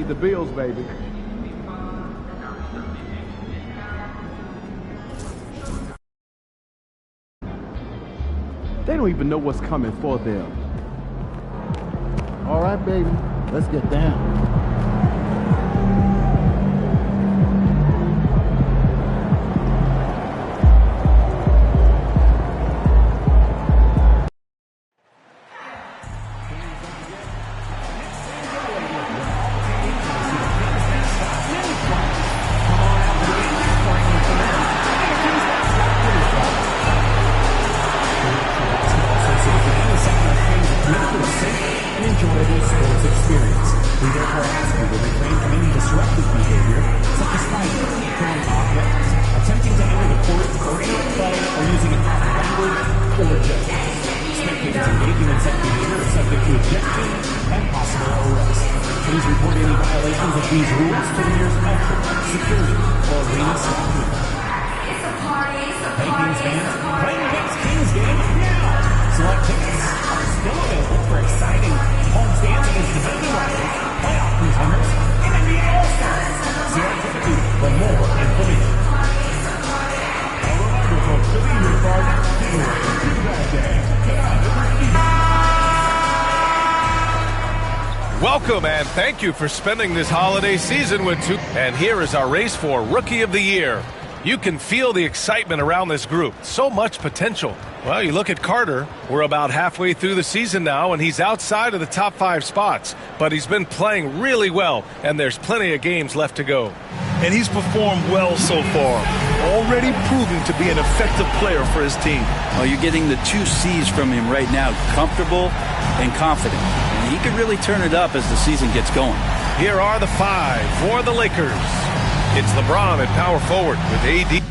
paid the bills, baby. They don't even know what's coming for them. All right, baby. Let's get down. Please report any violations of these rules to the nearest usher, security, or arena staff. Hey, Kings fans, playing Kings game now! Select tickets are still available for exciting homestands against division rivals, playoff contenders, and NBA All-Stars. See our ticket booth for more information. A reminder, folks, to be here for our next giveaway. Welcome and thank you for spending this holiday season with two. And here is our race for Rookie of the Year. You can feel the excitement around this group. So much potential. Well, you look at Carter. We're about halfway through the season now, and he's outside of the top 5 spots. But he's been playing really well, and there's plenty of games left to go. And he's performed well so far. Already proving to be an effective player for his team. Well, you're getting the 2 C's from him right now, comfortable and confident. And he could really turn it up as the season gets going. Here are the 5 for the Lakers. It's LeBron at power forward with AD.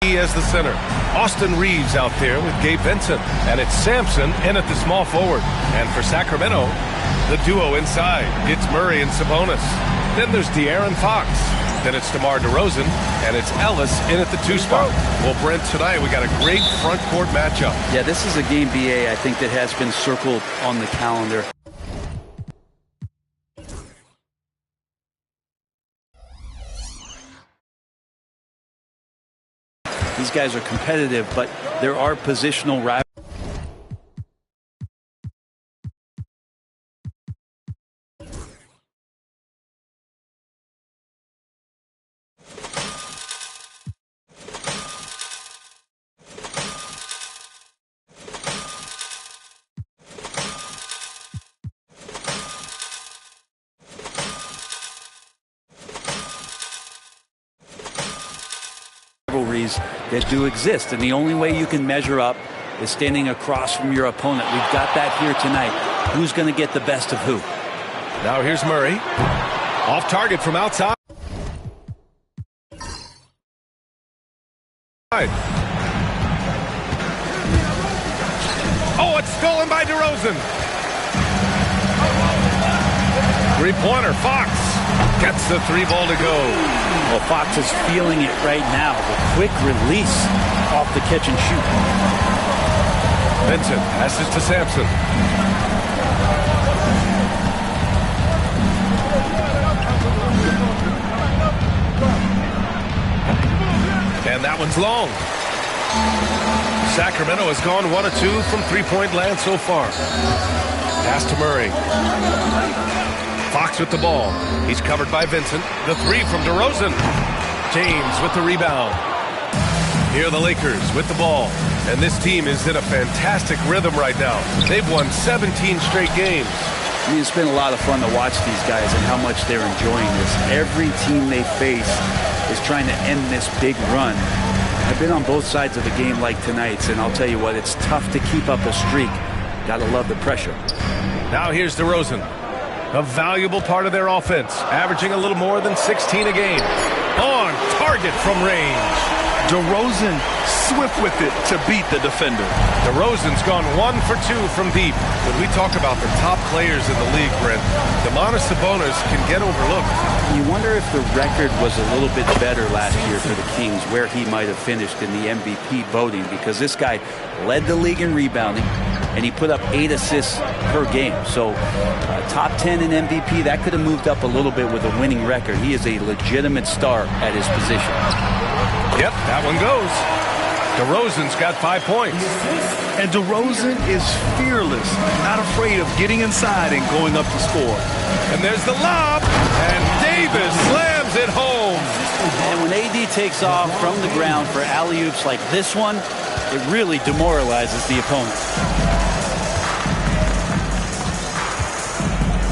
As the center. Austin Reeves out there with Gabe Vincent. And it's Sampson in at the small forward. And for Sacramento, the duo inside. It's Murray and Sabonis. Then there's De'Aaron Fox. Then it's DeMar DeRozan. And it's Ellis in at the 2 spot. Well, Brent, tonight we got a great front court matchup. Yeah, this is a game, BA, I think that has been circled on the calendar. These guys are competitive, but there are positional rivalries. That do exist, and the only way you can measure up is standing across from your opponent. We've got that here tonight. Who's going to get the best of who? Now here's Murray. Off target from outside. Oh, it's stolen by DeRozan. 3-pointer, Fox gets the 3 ball to go. Well, Fox is feeling it right now. The quick release off the catch and shoot. Vincent passes to Sampson. And that one's long. Sacramento has gone 1 of 2 from 3-point land so far. Pass to Murray. Fox with the ball. He's covered by Vincent. The 3 from DeRozan. James with the rebound. Here are the Lakers with the ball. And this team is in a fantastic rhythm right now. They've won 17 straight games. I mean, it's been a lot of fun to watch these guys and how much they're enjoying this. Every team they face is trying to end this big run. I've been on both sides of the game like tonight's, and I'll tell you what, it's tough to keep up a streak. Gotta love the pressure. Now here's DeRozan. A valuable part of their offense, averaging a little more than 16 a game. On target from range. DeRozan swift with it to beat the defender. DeRozan's gone 1 for 2 from deep. When we talk about the top players in the league, Brent, Domantas Sabonis can get overlooked. You wonder if the record was a little bit better last year for the Kings, where he might have finished in the MVP voting, because this guy led the league in rebounding, and he put up 8 assists per game. So top 10 in MVP, that could have moved up a little bit with a winning record. He is a legitimate star at his position. Yep, that one goes. DeRozan's got 5 points. And DeRozan is fearless, not afraid of getting inside and going up to score. And there's the lob, and Davis slams it home. And when AD takes off from the ground for alley-oops like this one, it really demoralizes the opponent.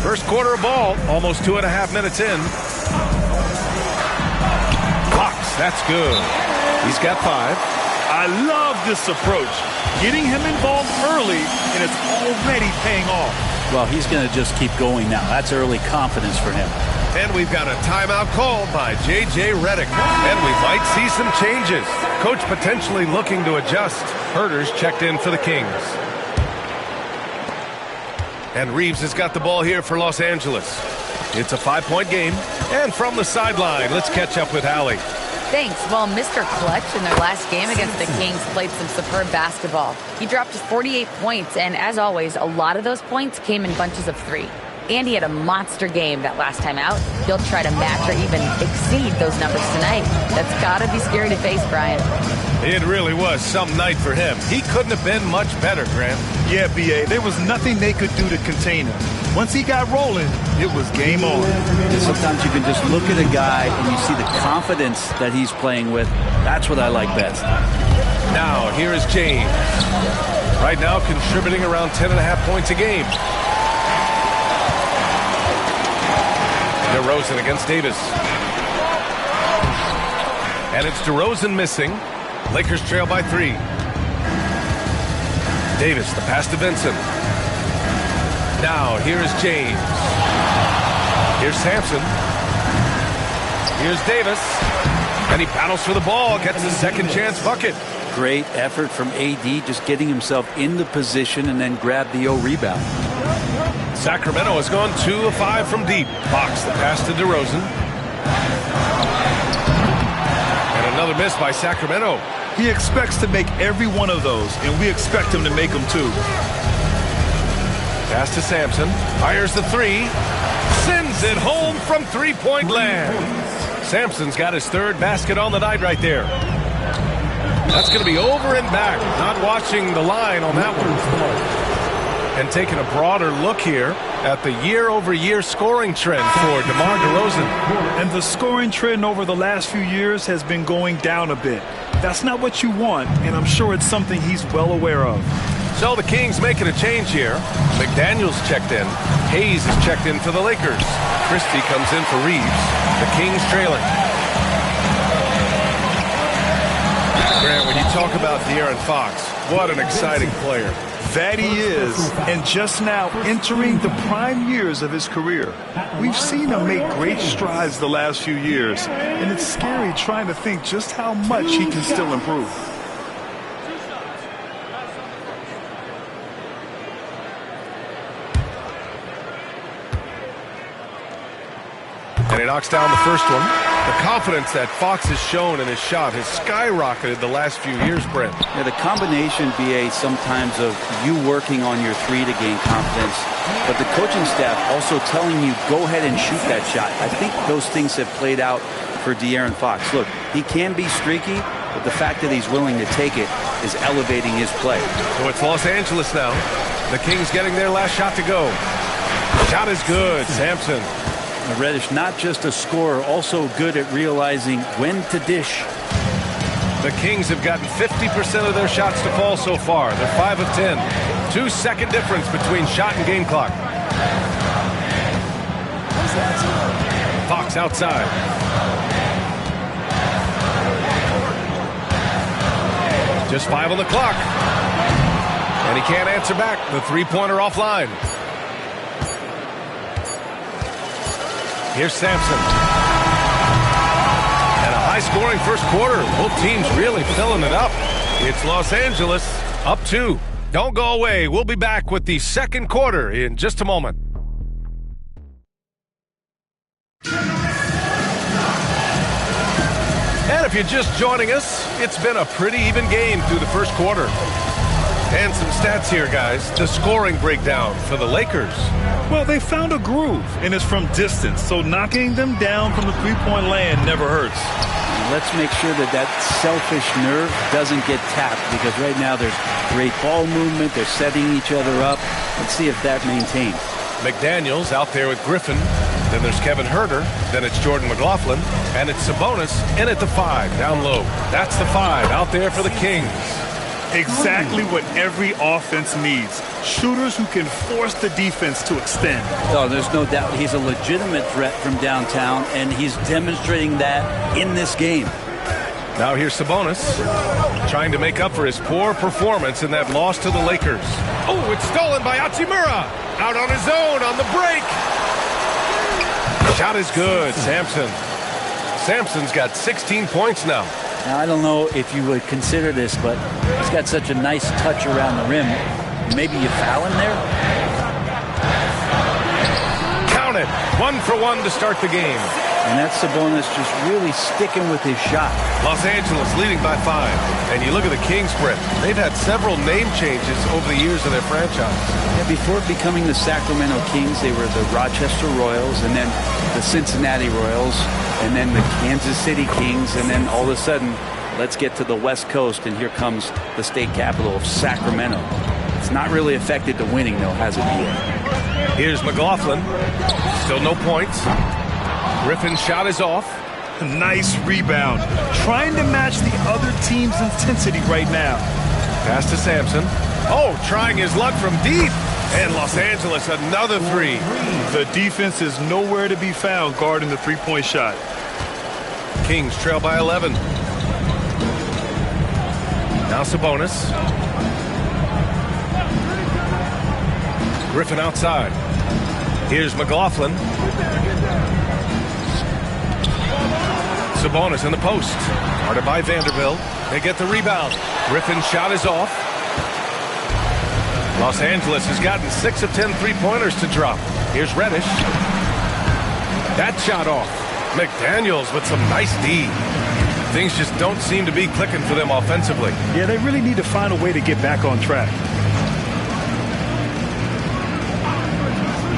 First quarter of ball, almost 2.5 minutes in. Fox, that's good. He's got 5. I love this approach. Getting him involved early, and it's already paying off. Well, he's going to just keep going now. That's early confidence for him. And we've got a timeout called by J.J. Redick. And we might see some changes. Coach potentially looking to adjust. Herter's checked in for the Kings. And Reeves has got the ball here for Los Angeles. It's a 5-point game. And from the sideline, let's catch up with Allie. Thanks. Well, Mr. Clutch in their last game against the Kings played some superb basketball. He dropped 48 points, and as always, a lot of those points came in bunches of 3. And he had a monster game that last time out. He'll try to match or even exceed those numbers tonight. That's got to be scary to face, Brian. It really was some night for him. He couldn't have been much better, Grant. Yeah, B.A., there was nothing they could do to contain him. Once he got rolling, it was game on. And sometimes you can just look at a guy and you see the confidence that he's playing with. That's what I like best. Now, here is James. Right now, contributing around 10.5 points a game. DeRozan against Davis. And it's DeRozan missing. Lakers trail by 3. Davis, the pass to Vincent. Now, here is James. Here's Sampson. Here's Davis. And he battles for the ball, gets his second chance bucket. Great effort from AD, just getting himself in the position and then grab the rebound. Sacramento has gone 2 of 5 from deep. Fox, the pass to DeRozan. And another miss by Sacramento. He expects to make every one of those, and we expect him to make them too. Pass to Sampson. Fires the 3. Sends it home from three-point land. Sampson's got his 3rd basket on the night right there. That's going to be over and back. Not watching the line on that one. And taking a broader look here at the year-over-year scoring trend for DeMar DeRozan. And the scoring trend over the last few years has been going down a bit. That's not what you want, and I'm sure it's something he's well aware of. So the Kings making a change here. McDaniels checked in. Hayes is checked in for the Lakers. Christie comes in for Reeves. The Kings trailing. Grant, when you talk about De'Aaron Fox, what an exciting player. That he is, and just now entering the prime years of his career. We've seen him make great strides the last few years, and it's scary trying to think just how much he can still improve. And he knocks down the first one. The confidence that Fox has shown in his shot has skyrocketed the last few years, Brent. Yeah, the combination, BA, sometimes of you working on your 3 to gain confidence, but the coaching staff also telling you, go ahead and shoot that shot. I think those things have played out for De'Aaron Fox. Look, he can be streaky, but the fact that he's willing to take it is elevating his play. So it's Los Angeles now. The Kings getting their last shot to go. Shot is good. Sampson. Reddish, not just a scorer, also good at realizing when to dish. The Kings have gotten 50% of their shots to fall so far. They're 5 of 10. 2-second difference between shot and game clock. Fox outside. Just 5 on the clock. And he can't answer back. The three-pointer offline. Here's Sampson. And a high-scoring first quarter. Both teams really filling it up. It's Los Angeles up 2. Don't go away. We'll be back with the second quarter in just a moment. And if you're just joining us, it's been a pretty even game through the first quarter. And some stats here, guys. The scoring breakdown for the Lakers. Well, they found a groove, and it's from distance, so knocking them down from the three-point land never hurts. Let's make sure that that selfish nerve doesn't get tapped, because right now there's great ball movement. They're setting each other up. Let's see if that maintains. McDaniels out there with Griffin. Then there's Kevin Huerter. Then it's Jordan McLaughlin. And it's Sabonis in at the 5, down low. That's the 5 out there for the Kings. Exactly what every offense needs. Shooters who can force the defense to extend. Oh, there's no doubt he's a legitimate threat from downtown, and he's demonstrating that in this game. Now here's Sabonis trying to make up for his poor performance in that loss to the Lakers. Oh, it's stolen by Hachimura. Out on his own on the break. Shot is good, Sampson. Sampson's got 16 points now. Now, I don't know if you would consider this, but he's got such a nice touch around the rim. Maybe you foul him there? Count it. 1 for 1 to start the game. And that's Sabonis just really sticking with his shot. Los Angeles leading by 5. And you look at the Kings, Brett. They've had several name changes over the years of their franchise. Yeah, before becoming the Sacramento Kings, they were the Rochester Royals, and then the Cincinnati Royals, and then the Kansas City Kings, and then all of a sudden, let's get to the West Coast, and here comes the state capital of Sacramento. It's not really affected the winning, though, has it yet? Here's McLaughlin. Still no points. Griffin's shot is off. Nice rebound. Trying to match the other team's intensity right now. Pass to Sampson. Oh, trying his luck from deep. And Los Angeles, another 3. The defense is nowhere to be found guarding the three-point shot. Kings trail by 11. Now Sabonis. Griffin outside. Here's McLaughlin. Sabonis in the post. Guarded by Vanderbilt. They get the rebound. Griffin's shot is off. Los Angeles has gotten 6 of 10 three-pointers to drop. Here's Reddish. That shot off. McDaniels with some nice D. Things just don't seem to be clicking for them offensively. Yeah, they really need to find a way to get back on track.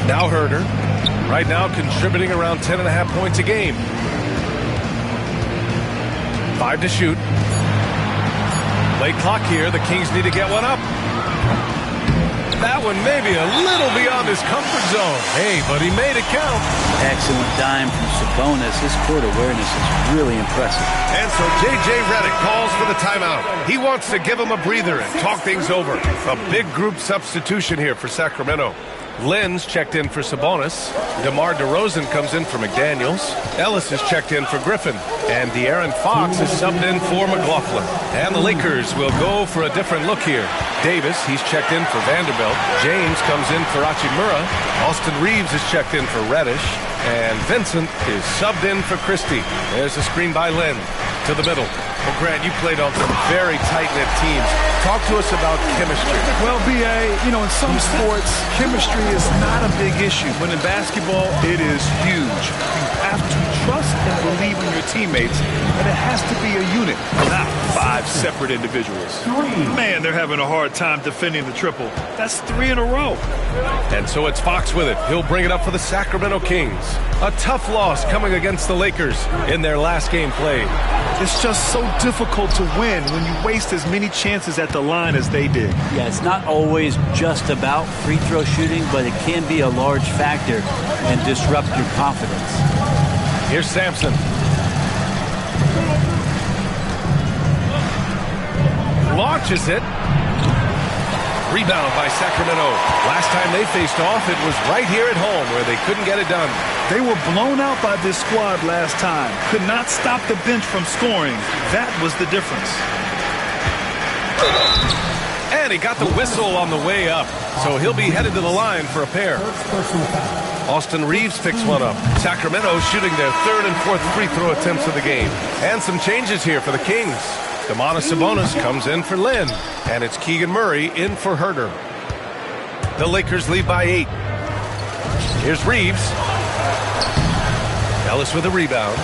Now Huerter. Right now contributing around 10.5 points a game. 5 to shoot. Late clock here. The Kings need to get one up. That one maybe a little beyond his comfort zone. Hey, but he made it count. Excellent dime from Sabonis. His court awareness is really impressive. And so J.J. Redick calls for the timeout. He wants to give him a breather and talk things over. A big group substitution here for Sacramento. Lynn's checked in for Sabonis. DeMar DeRozan comes in for McDaniels. Ellis is checked in for Griffin. And De'Aaron Fox is subbed in for McLaughlin. And the Lakers will go for a different look here. Davis, he's checked in for Vanderbilt. James comes in for Hachimura. Austin Reeves is checked in for Reddish. And Vincent is subbed in for Christie. There's a screen by Lynn to the middle. Well, Grant, you played on some very tight-knit teams. Talk to us about chemistry. Well, B.A., in some sports, chemistry is not a big issue. But in basketball, it is huge. You have to trust and believe in your teammates, and it has to be a unit, not 5 separate individuals. Man, they're having a hard time defending the triple. That's 3 in a row. And so it's Fox with it. He'll bring it up for the Sacramento Kings. A tough loss coming against the Lakers in their last game played. It's just so difficult to win when you waste as many chances at the line as they did. Yeah, it's not always just about free throw shooting, but it can be a large factor and disrupt your confidence. Here's Sampson. launches it. Rebound by Sacramento. Last time they faced off, it was right here at home where they couldn't get it done. They were blown out by this squad last time. Could not stop the bench from scoring. That was the difference. And he got the whistle on the way up, so he'll be headed to the line for a pair. Austin Reeves picks one up. Sacramento shooting their third and fourth free throw attempts of the game. And some changes here for the Kings. Domantas Sabonis comes in for Lynn, and it's Keegan Murray in for Herter. The Lakers lead by 8. Here's Reeves. Ellis with a rebound.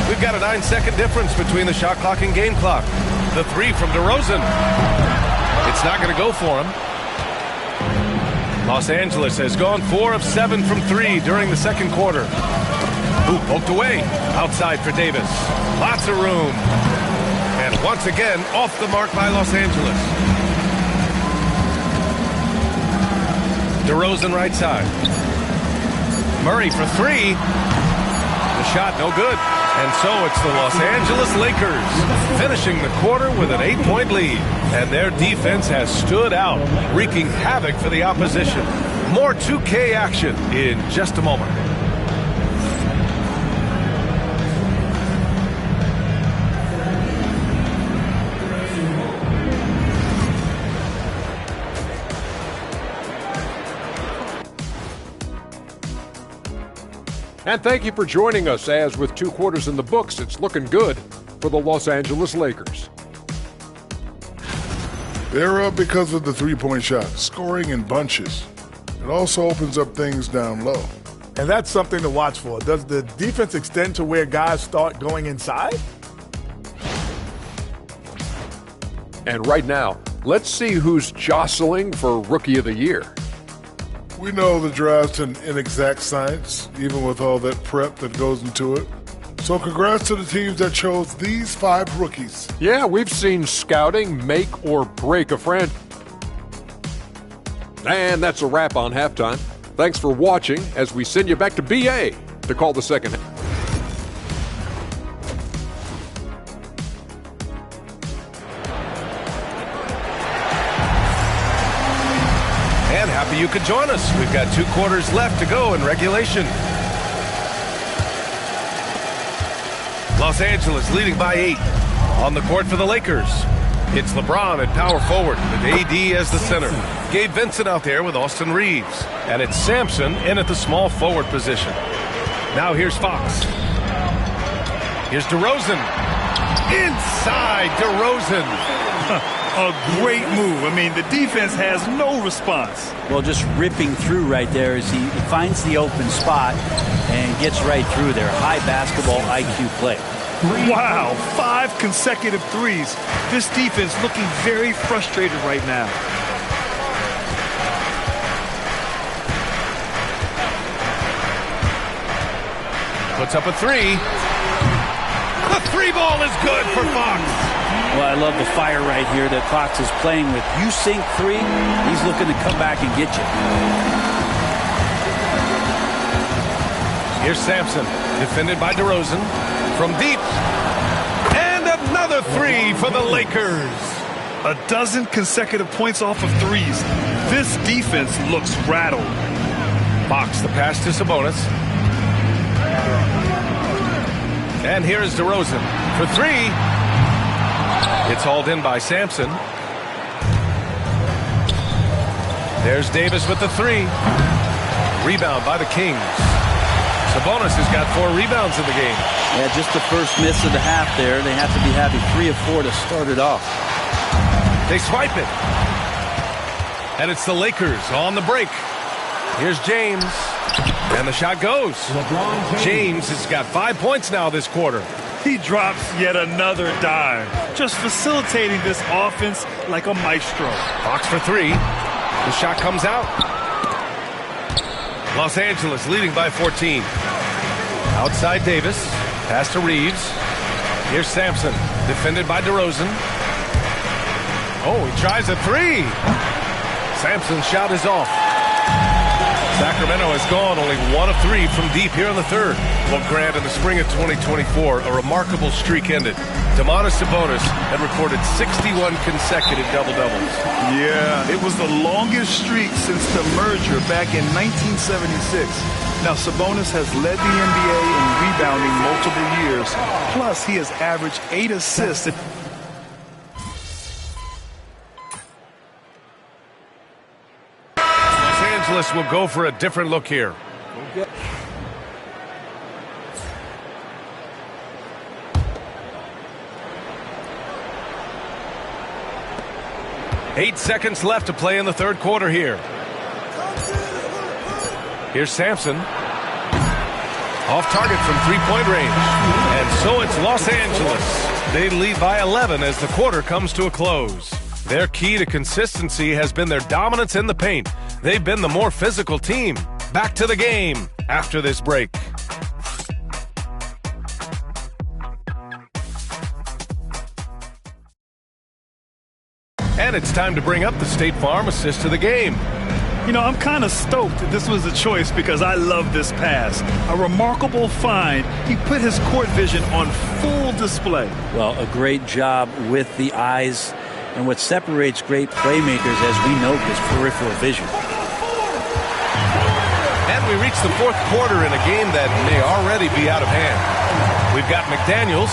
We've got a 9-second difference between the shot clock and game clock. The three from DeRozan. It's not going to go for him. Los Angeles has gone 4 of 7 from 3 during the second quarter. Ooh, poked away. Outside for Davis. Lots of room. And once again, off the mark by Los Angeles. DeRozan right side. Murray for 3. The shot no good. And so it's the Los Angeles Lakers finishing the quarter with an 8-point lead. And their defense has stood out, wreaking havoc for the opposition. More 2K action in just a moment. And thank you for joining us, as with 2 quarters in the books, it's looking good for the Los Angeles Lakers. They're up because of the three-point shot, scoring in bunches. It also opens up things down low. And that's something to watch for. Does the defense extend to where guys start going inside? And right now, let's see who's jostling for Rookie of the Year. We know the draft's an inexact science, even with all that prep that goes into it. So congrats to the teams that chose these 5 rookies. Yeah, we've seen scouting make or break a friend. And that's a wrap on halftime. Thanks for watching as we send you back to BA to call the second half. And happy you could join us. We've got 2 quarters left to go in regulation. Los Angeles leading by 8. On the court for the Lakers, it's LeBron at power forward with AD as the center. Gabe Vincent out there with Austin Reeves. And it's Sampson in at the small forward position. Now here's Fox. Here's DeRozan. Inside DeRozan. A great move. I mean, the defense has no response. Well, just ripping through right there as he finds the open spot and gets right through there. High basketball IQ play. Wow, 5 consecutive threes. This defense looking very frustrated right now. Puts up a 3. The 3 ball is good for Fox. Well, I love the fire right here that Fox is playing with. You sink 3, he's looking to come back and get you. Here's Sampson, defended by DeRozan. From deep. And another 3 for the Lakers. A dozen consecutive points off of threes. This defense looks rattled. Fox the pass to Sabonis. And here is DeRozan for 3. It's hauled in by Sampson. There's Davis with the 3. Rebound by the Kings. Sabonis has got 4 rebounds in the game. Yeah, just the first miss of the half there. They have to be having 3 of 4 to start it off. They swipe it. And it's the Lakers on the break. Here's James. And the shot goes. James has got 5 points now this quarter. He drops yet another dime. Just facilitating this offense like a maestro. Fox for 3. The shot comes out. Los Angeles leading by 14. Outside Davis. Pass to Reeves. Here's Sampson. Defended by DeRozan. Oh, he tries a 3. Sampson's shot is off. Sacramento has gone only 1 of 3 from deep here in the third. Well, Grant, in the spring of 2024, a remarkable streak ended. Domantas Sabonis had recorded 61 consecutive double-doubles. Yeah, it was the longest streak since the merger back in 1976. Now, Sabonis has led the NBA in rebounding multiple years. Plus, he has averaged 8 assists. Will go for a different look here. Okay. Eight seconds left to play in the third quarter here. Here's Sampson. Off target from three-point range. And so it's Los Angeles. They lead by 11 as the quarter comes to a close. Their key to consistency has been their dominance in the paint. They've been the more physical team. Back to the game after this break. And it's time to bring up the State Farm assist of the game. You know, I'm kind of stoked that this was a choice because I love this pass. A remarkable find. He put his court vision on full display. Well, a great job with the eyes. And what separates great playmakers, as we know, is peripheral vision. And we reach the fourth quarter in a game that may already be out of hand. We've got McDaniels,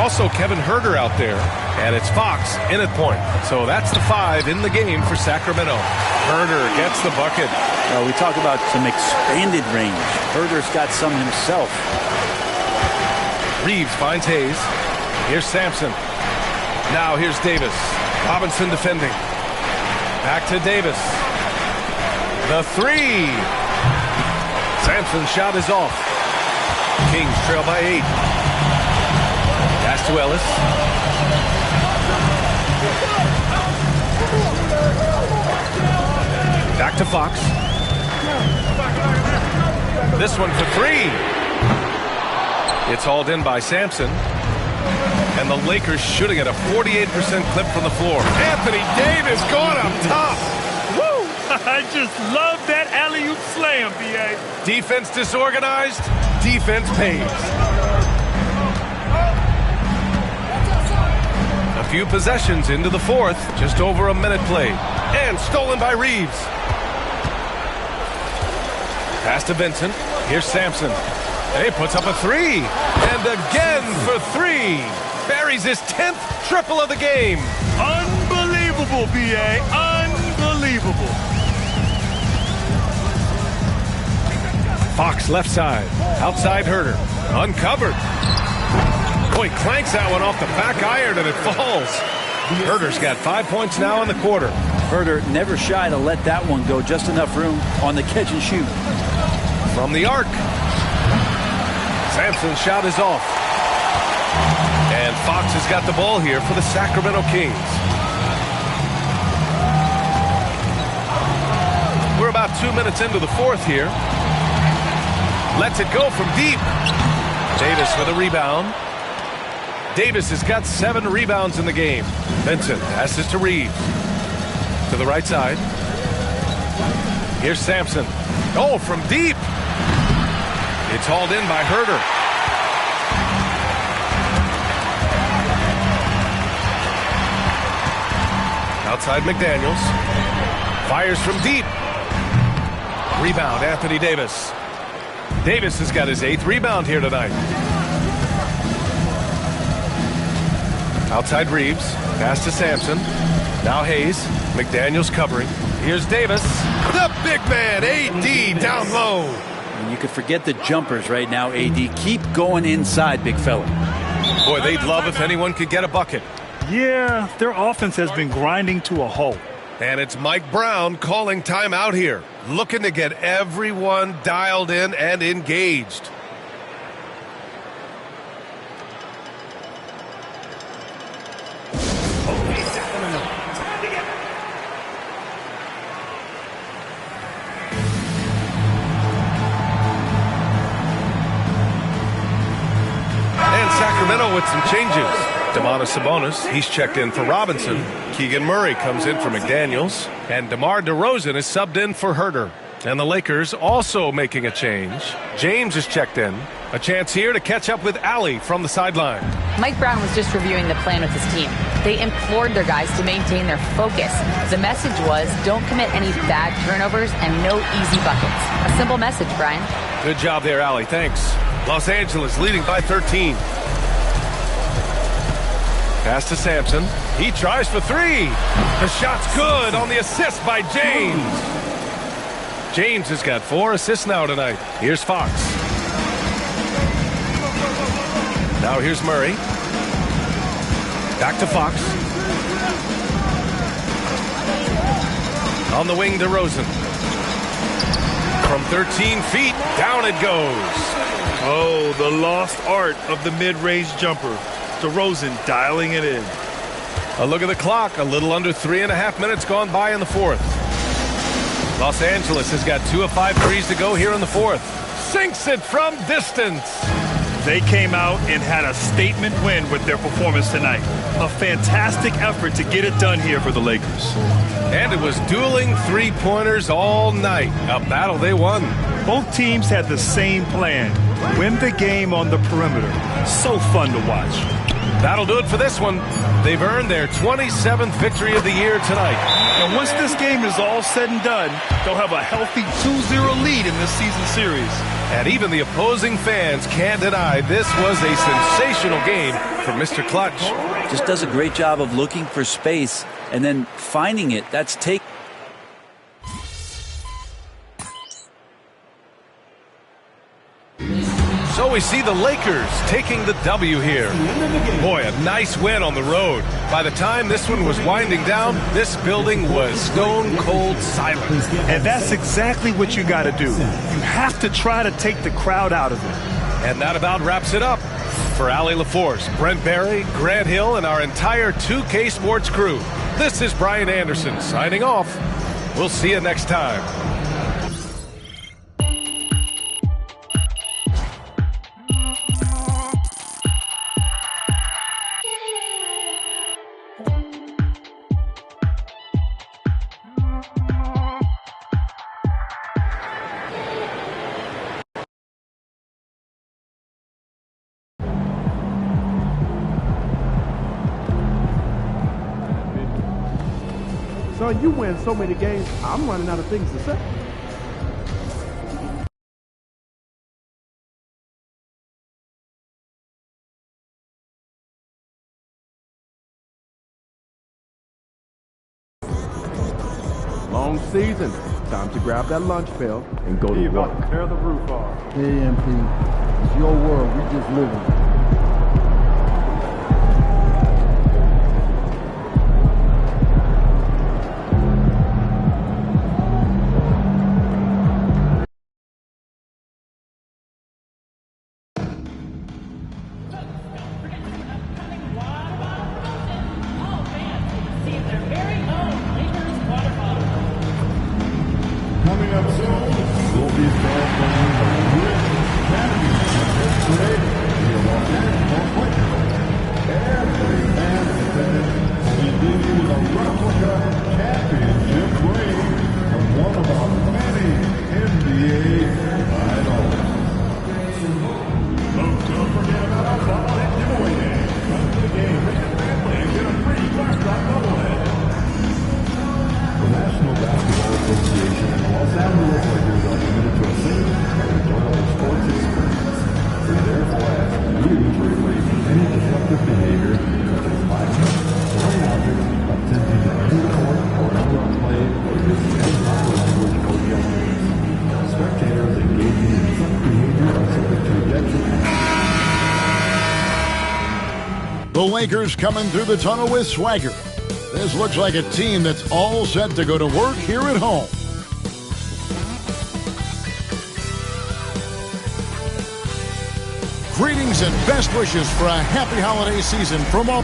also Kevin Huerter out there, and it's Fox in at point. So that's the 5 in the game for Sacramento. Huerter gets the bucket. We talk about some expanded range. Huerter's got some himself. Reeves finds Hayes. Here's Sampson. Now here's Davis. Robinson defending. Back to Davis. The 3. Sampson's shot is off. Kings trail by 8. Pass to Ellis. Back to Fox. This one for 3. It's hauled in by Sampson. And the Lakers shooting at a 48% clip from the floor. Anthony Davis going up top. Woo! I just love that alley-oop slam, B.A. Defense disorganized. Defense pays. A few possessions into the fourth. Just over a minute played. And stolen by Reeves. Pass to Vincent. Here's Sampson. He puts up a 3. And again for 3. Buries his 10th triple of the game. Unbelievable, B.A. Unbelievable. Fox left side. Outside Huerter. Uncovered. Boy, clanks that one off the back iron and it falls. Huerter's got 5 points now in the quarter. Huerter never shy to let that one go. Just enough room on the catch and shoot. From the arc. Sampson's shot is off. And Fox has got the ball here for the Sacramento Kings. We're about 2 minutes into the fourth here. Lets it go from deep. Davis with a rebound. Davis has got 7 rebounds in the game. Vincent passes to Reeves. To the right side. Here's Sampson. Oh, from deep. It's hauled in by Huerter. Outside McDaniels. Fires from deep. Rebound, Anthony Davis. Davis has got his 8th rebound here tonight. Outside Reeves. Pass to Sampson. Now Hayes. McDaniels covering. Here's Davis. The big man, AD, down low. And you could forget the jumpers right now, AD. Keep going inside, big fella. Boy, they'd love if anyone could get a bucket. Yeah, their offense has been grinding to a halt. And it's Mike Brown calling timeout here. Looking to get everyone dialed in and engaged. Sacramento with some changes. Domantas Sabonis, he's checked in for Robinson. Keegan Murray comes in for McDaniels. And DeMar DeRozan is subbed in for Huerter. And the Lakers also making a change. James is checked in. A chance here to catch up with Allie from the sideline. Mike Brown was just reviewing the plan with his team. They implored their guys to maintain their focus. The message was, don't commit any bad turnovers and no easy buckets. A simple message, Brian. Good job there, Allie. Thanks. Los Angeles leading by 13. Pass to Sampson. He tries for three. The shot's good on the assist by James. James has got 4 assists now tonight. Here's Fox. Now here's Murray. Back to Fox. On the wing, DeRozan. From 13 feet, down it goes. Oh, the lost art of the mid-range jumper. DeRozan dialing it in. A look at the clock. A little under 3.5 minutes gone by in the fourth. Los Angeles has got 2 of 5 threes to go here in the fourth. Sinks it from distance. They came out and had a statement win with their performance tonight. A fantastic effort to get it done here for the Lakers. And it was dueling three-pointers all night. A battle they won. Both teams had the same plan. Win the game on the perimeter. So fun to watch. That'll do it for this one. They've earned their 27th victory of the year tonight. And once this game is all said and done, they'll have a healthy 2-0 lead in this season series. And even the opposing fans can't deny this was a sensational game for Mr. Clutch. Just does a great job of looking for space and then finding it. That's take. So we see the Lakers taking the W here. Boy, a nice win on the road. By the time this one was winding down, this building was stone cold silent. And that's exactly what you got to do. You have to try to take the crowd out of it. And that about wraps it up. For Allie LaForce, Brent Barry, Grant Hill, and our entire 2K Sports crew, this is Brian Anderson signing off. We'll see you next time. Son, you win so many games, I'm running out of things to say. Long season. Time to grab that lunch pail and go to work. Tear the roof off. Hey, MP, it's your world. We just live in it. Coming up soon, we'll be back on the Championship. You're watching on Twitter. Every man will be giving you a replica championship ring from one of our many NBA idols. Don't forget about our following giveaway day. Come to the game, bring a family, and get a free flashlight bobblehead. The National Basketball Association and Los Angeles Lakers are committed to a safe and enjoyable sports experience. We therefore ask you to refrain from any disruptive behavior, such as fighting, throwing objects, attempting to enter the court or outdoor play, or using improper language or yelling. Spectators engaging in such behavior are subject to ejection. The Lakers coming through the tunnel with swagger. This looks like a team that's all set to go to work here at home. Greetings and best wishes for a happy holiday season from all.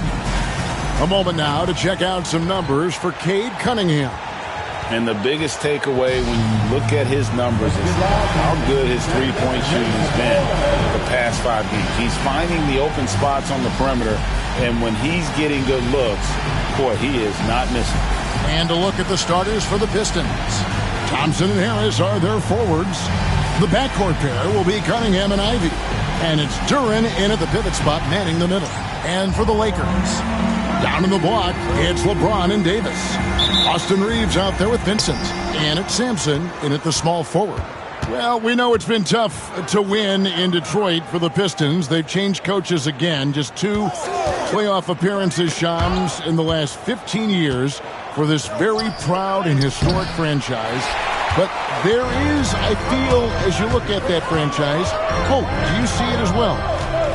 A moment now to check out some numbers for Cade Cunningham. And the biggest takeaway when you look at his numbers is how good his three-point shooting has been the past 5 games. He's finding the open spots on the perimeter, and when he's getting good looks, boy, he is not missing. And a look at the starters for the Pistons. Thompson and Harris are their forwards. The backcourt pair will be Cunningham and Ivy. And it's Duran in at the pivot spot, manning the middle. And for the Lakers, down in the block, it's LeBron and Davis. Austin Reeves out there with Vincent. And it's Sampson in at the small forward. Well, we know it's been tough to win in Detroit for the Pistons. They've changed coaches again. Just 2 playoff appearances, Shams, in the last 15 years for this very proud and historic franchise. But there is, I feel, as you look at that franchise, hope. Do you see it as well?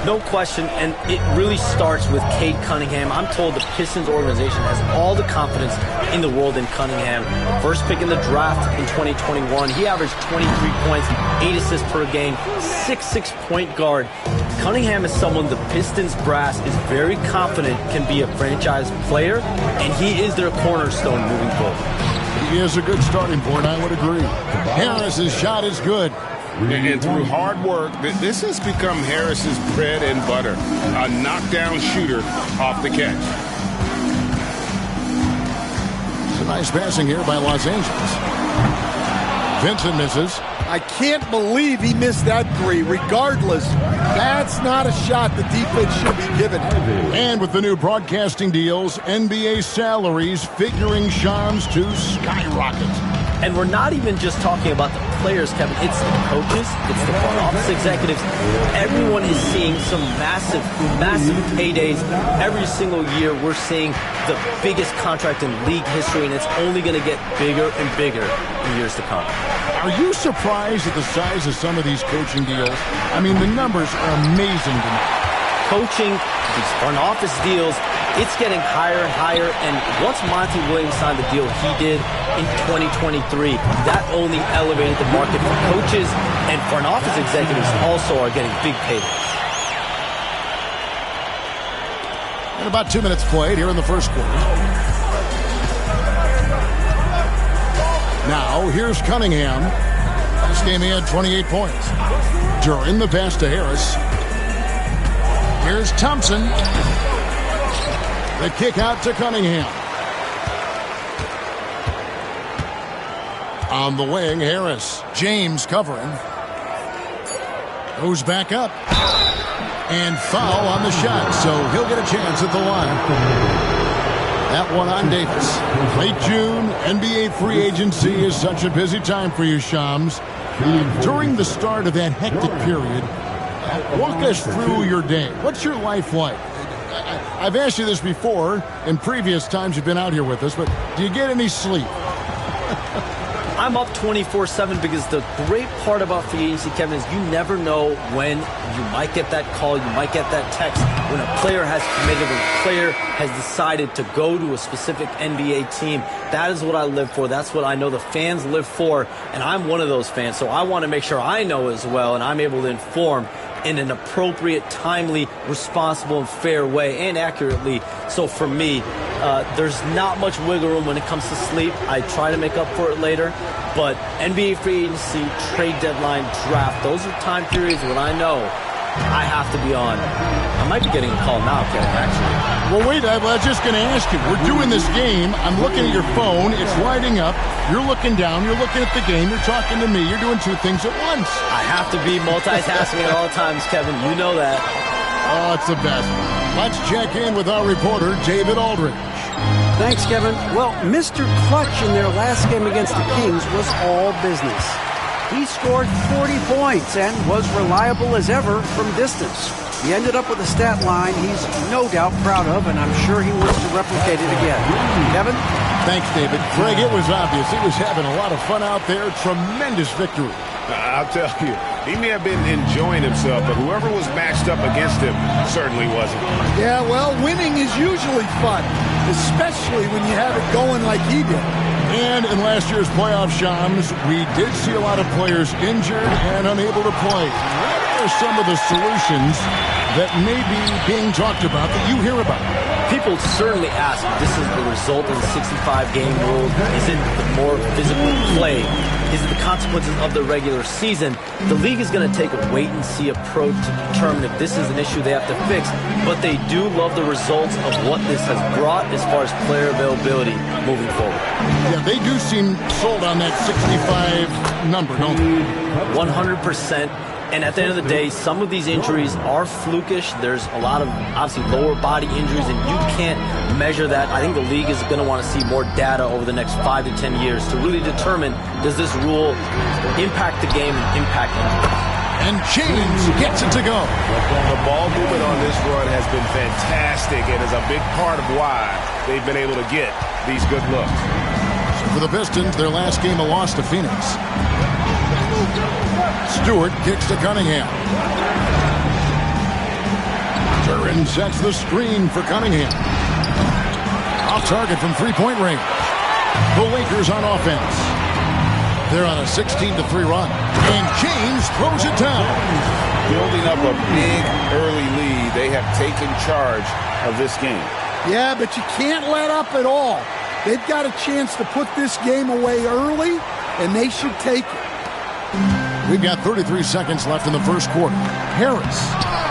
No question, and it really starts with Cade Cunningham. I'm told the Pistons organization has all the confidence in the world in Cunningham. First pick in the draft in 2021. He averaged 23 points, 8 assists per game, 6'6" point guard. Cunningham is someone the Pistons brass is very confident can be a franchise player, and he is their cornerstone moving forward. He is a good starting point, I would agree. Harris's shot is good. And through hard work, this has become Harris's bread and butter. A knockdown shooter off the catch. It's a nice passing here by Los Angeles. Vincent misses. I can't believe he missed that 3. Regardless, that's not a shot the defense should be given. And with the new broadcasting deals, NBA salaries figuring Shams to skyrocket. And we're not even just talking about the players, Kevin. It's the coaches. It's the front office executives. Everyone is seeing some massive, massive paydays. Every single year, we're seeing the biggest contract in league history, and it's only going to get bigger and bigger in years to come. Are you surprised at the size of some of these coaching deals? I mean, the numbers are amazing to me. Coaching, these front office deals, it's getting higher and higher, and once Monty Williams signed the deal he did in 2023, that only elevated the market for coaches, and front office executives also are getting big paydays. And about 2 minutes played here in the first quarter. Now, here's Cunningham. Last game he had 28 points. Duran the pass to Harris. Here's Thompson. The kick out to Cunningham. On the wing, Harris. James covering. Goes back up. And foul on the shot, so he'll get a chance at the line. That one on Davis. Late June, NBA free agency is such a busy time for you, Shams. During the start of that hectic period, walk us through your day. What's your life like? I've asked you this before in previous times you've been out here with us, but do you get any sleep? I'm up 24/7 because the great part about free agency, Kevin, is you never know when you might get that call, you might get that text when a player has committed, when a player has decided to go to a specific NBA team. That is what I live for. That's what I know the fans live for, and I'm one of those fans, so I want to make sure I know as well, and I'm able to inform in an appropriate, timely, responsible, and fair way, and accurately. So for me, there's not much wiggle room when it comes to sleep. I try to make up for it later, but NBA free agency, trade deadline, draft, those are time periods when I know I have to be on. I might be getting a call now, Kevin, actually. Well, wait, I was just going to ask you. We're doing this game. I'm looking at your phone. It's lighting up. You're looking down. You're looking at the game. You're talking to me. You're doing 2 things at once. I have to be multitasking at all times, Kevin. You know that. Oh, it's the best. Let's check in with our reporter, David Aldridge. Thanks, Kevin. Well, Mr. Clutch in their last game against the Kings was all business. He scored 40 points and was reliable as ever from distance. He ended up with a stat line he's no doubt proud of, and I'm sure he wants to replicate it again. Kevin? Thanks, David. Greg, it was obvious. He was having a lot of fun out there. Tremendous victory. I'll tell you, he may have been enjoying himself, but whoever was matched up against him certainly wasn't. Yeah, well, winning is usually fun, especially when you have it going like he did. And in last year's playoff, Shams, we did see a lot of players injured and unable to play. What are some of the solutions that may be being talked about that you hear about? People certainly ask if this is the result of the 65-game rule. Is it the more physical play? Is it the consequences of the regular season? The league is going to take a wait-and-see approach to determine if this is an issue they have to fix, but they do love the results of what this has brought as far as player availability moving forward. Yeah, they do seem sold on that 65 number, don't they? 100%. And at the end of the day, some of these injuries are flukish. There's a lot of, obviously, lower body injuries, and you can't measure that. I think the league is going to want to see more data over the next 5 to 10 years to really determine, does this rule impact the game and impact injuries? And James gets it to go. The ball movement on this run has been fantastic and is a big part of why they've been able to get these good looks. So for the Pistons, their last game a loss to Phoenix. Stewart kicks to Cunningham. Duran sets the screen for Cunningham. Off target from three-point range. The Lakers on offense. They're on a 16-3 run. And James throws it down. Building up a big early lead, they have taken charge of this game. Yeah, but you can't let up at all. They've got a chance to put this game away early, and they should take it. We've got 33 seconds left in the first quarter. Harris.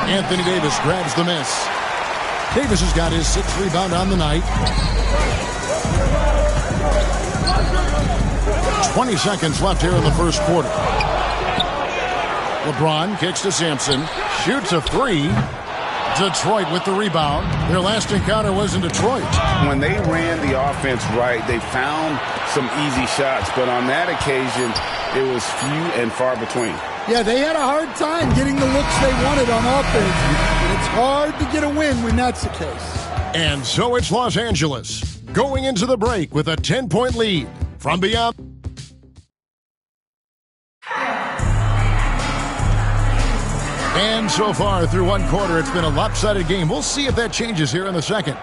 Anthony Davis grabs the miss. Davis has got his 6th rebound on the night. 20 seconds left here in the first quarter. LeBron kicks to Sampson. Shoots a 3. Detroit with the rebound. Their last encounter was in Detroit. When they ran the offense right, they found some easy shots, but on that occasion, it was few and far between. Yeah, they had a hard time getting the looks they wanted on offense, and it's hard to get a win when that's the case. And so it's Los Angeles going into the break with a 10-point lead from beyond. And so far through one quarter, it's been a lopsided game. We'll see if that changes here in the second.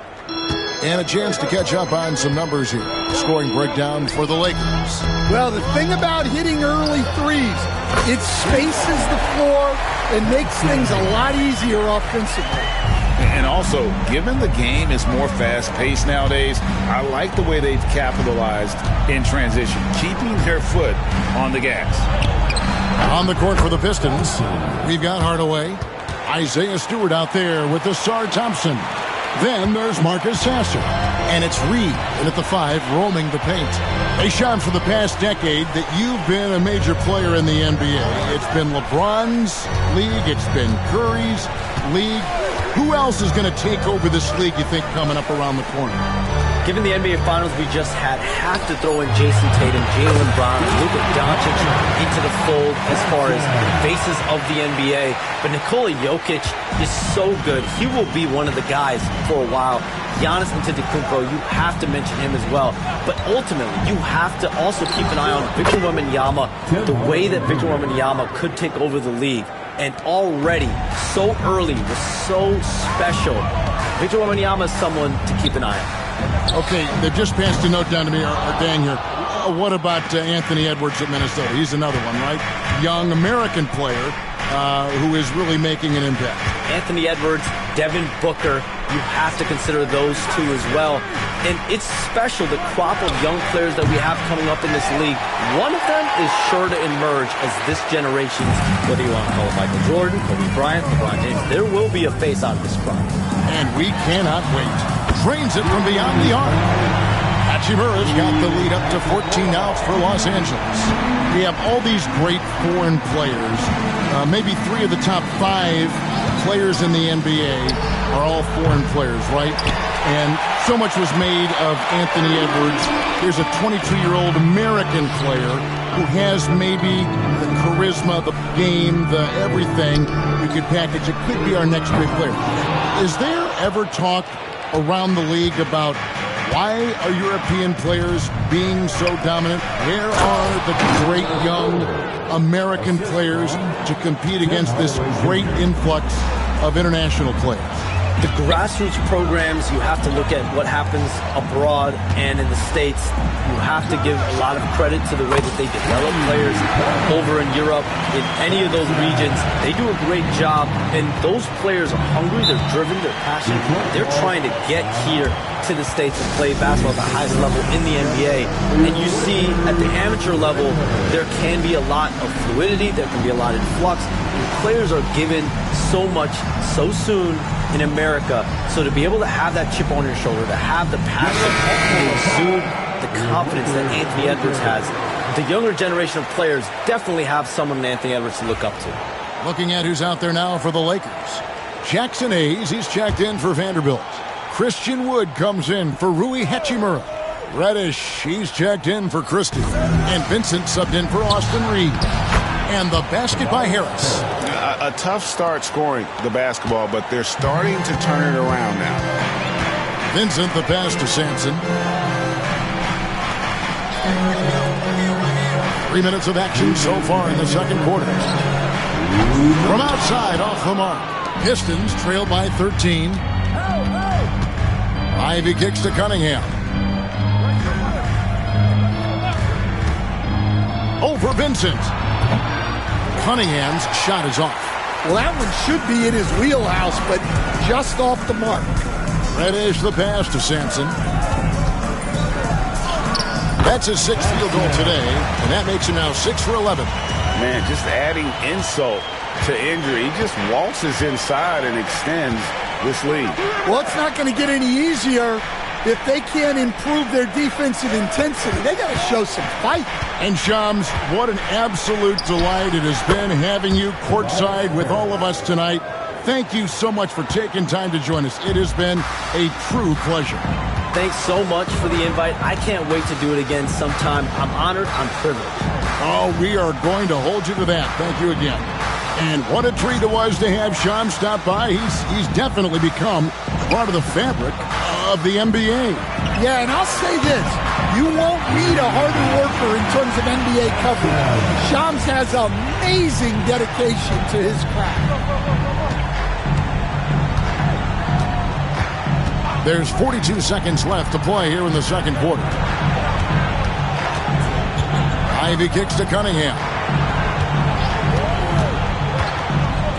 And a chance to catch up on some numbers here. Scoring breakdown for the Lakers. Well, the thing about hitting early threes, it spaces the floor and makes things a lot easier offensively. And also, given the game is more fast-paced nowadays, I like the way they've capitalized in transition, keeping their foot on the gas. On the court for the Pistons, we've got Hardaway. Isaiah Stewart out there with Asar Thompson. Then there's Marcus Sasser. And it's Reed in at the 5, roaming the paint. Hey, Sean, for the past decade that you've been a major player in the NBA, it's been LeBron's league, it's been Curry's league. Who else is going to take over this league, you think, coming up around the corner? Given the NBA Finals we just had, have to throw in Jason Tatum, Jaylen Brown, and Luka Doncic into the fold as far as faces of the NBA. But Nikola Jokic is so good. He will be one of the guys for a while. Giannis Antetokounmpo, you have to mention him as well. But ultimately, you have to also keep an eye on Victor Wembanyama, the way that Victor Wembanyama could take over the league. And already, so early, was so special. Victor Wembanyama is someone to keep an eye on. Okay, they just passed a note down to me, or Dan here. What about Anthony Edwards at Minnesota? He's another one, right? Young American player who is really making an impact. Anthony Edwards, Devin Booker, you have to consider those two as well. And it's special, the crop of young players that we have coming up in this league. One of them is sure to emerge as this generation's, whether you want to call it Michael Jordan, Kobe Bryant, LeBron James, there will be a face out of this crop. And we cannot wait. Trains it from beyond the arc. Hachimura's got the lead up to 14 outs for Los Angeles. We have all these great foreign players. Maybe 3 of the top 5 players in the NBA are all foreign players, right? And so much was made of Anthony Edwards. Here's a 22-year-old American player who has maybe the charisma, the game, the everything you could package. It could be our next big player. Is there ever talk around the league about why are European players being so dominant? Where are the great young American players to compete against this great influx of international players? The grassroots programs, you have to look at what happens abroad and in the States. You have to give a lot of credit to the way that they develop players over in Europe. In any of those regions, they do a great job. And those players are hungry, they're driven, they're passionate. They're trying to get here to the States and play basketball at the highest level in the NBA. And you see at the amateur level, there can be a lot of fluidity, there can be a lot of flux. Players are given so much so soon in America, so to be able to have that chip on your shoulder, to have the passion, to exude the confidence that Anthony Edwards has, the younger generation of players definitely have someone in Anthony Edwards to look up to. Looking at who's out there now for the Lakers. Jackson Hayes, he's checked in for Vanderbilt. Christian Wood comes in for Rui Hachimura. Reddish, he's checked in for Christie. And Vincent subbed in for Austin Reed. And the basket by Harris. A tough start scoring the basketball, but they're starting to turn it around now. Vincent, the pass to Sampson. 3 minutes of action so far in the second quarter. From outside, off the mark. Pistons trail by 13. Ivy kicks to Cunningham. Over Vincent. Cunningham's shot is off. Well, that one should be in his wheelhouse, but just off the mark. Reddish the pass to Sampson. That's his 6th field goal today, and that makes him now 6 for 11. Man, just adding insult to injury. He just waltzes inside and extends this lead. Well, it's not going to get any easier if they can't improve their defensive intensity. They got to show some fight. And Shams, what an absolute delight it has been having you courtside with all of us tonight. Thank you so much for taking time to join us. It has been a true pleasure. Thanks so much for the invite. I can't wait to do it again sometime. I'm honored. I'm privileged. Oh, we are going to hold you to that. Thank you again. And what a treat it was to have Shams stop by. He's definitely become part of the fabric of the NBA. Yeah, and I'll say this. You won't meet a harder worker in terms of NBA coverage. Shams has amazing dedication to his craft. There's 42 seconds left to play here in the second quarter. Ivy kicks to Cunningham.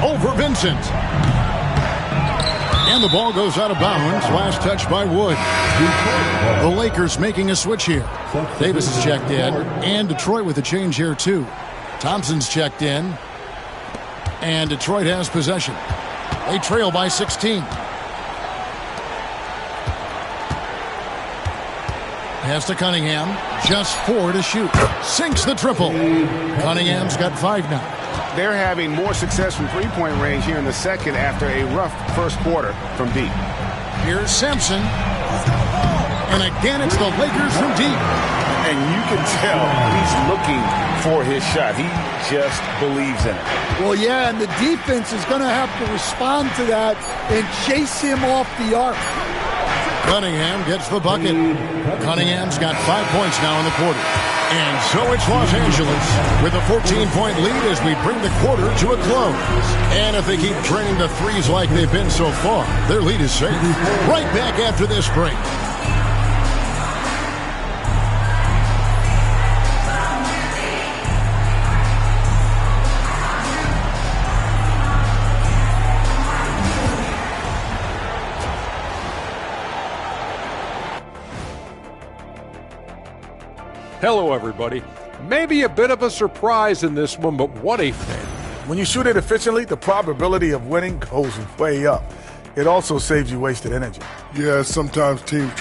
Over Vincent. And the ball goes out of bounds. Last touch by Wood. The Lakers making a switch here. Davis is checked in. And Detroit with a change here too. Thompson's checked in. And Detroit has possession. They trail by 16. Pass to Cunningham. Just 4 to shoot. Sinks the triple. Cunningham's got 5 now. They're having more success from three-point range here in the second after a rough first quarter from deep. Here's Sampson. And again, it's the Lakers from deep. And you can tell he's looking for his shot. He just believes in it. Well, yeah, and the defense is going to have to respond to that and chase him off the arc. Cunningham gets the bucket. Cunningham's got 5 points now in the quarter. And so it's Los Angeles with a 14-point lead as we bring the quarter to a close. And if they keep draining the threes like they've been so far, their lead is safe. Right back after this break. Hello, everybody. Maybe a bit of a surprise in this one, but what a fan. When you shoot it efficiently, the probability of winning goes way up. It also saves you wasted energy. Yeah, sometimes teams...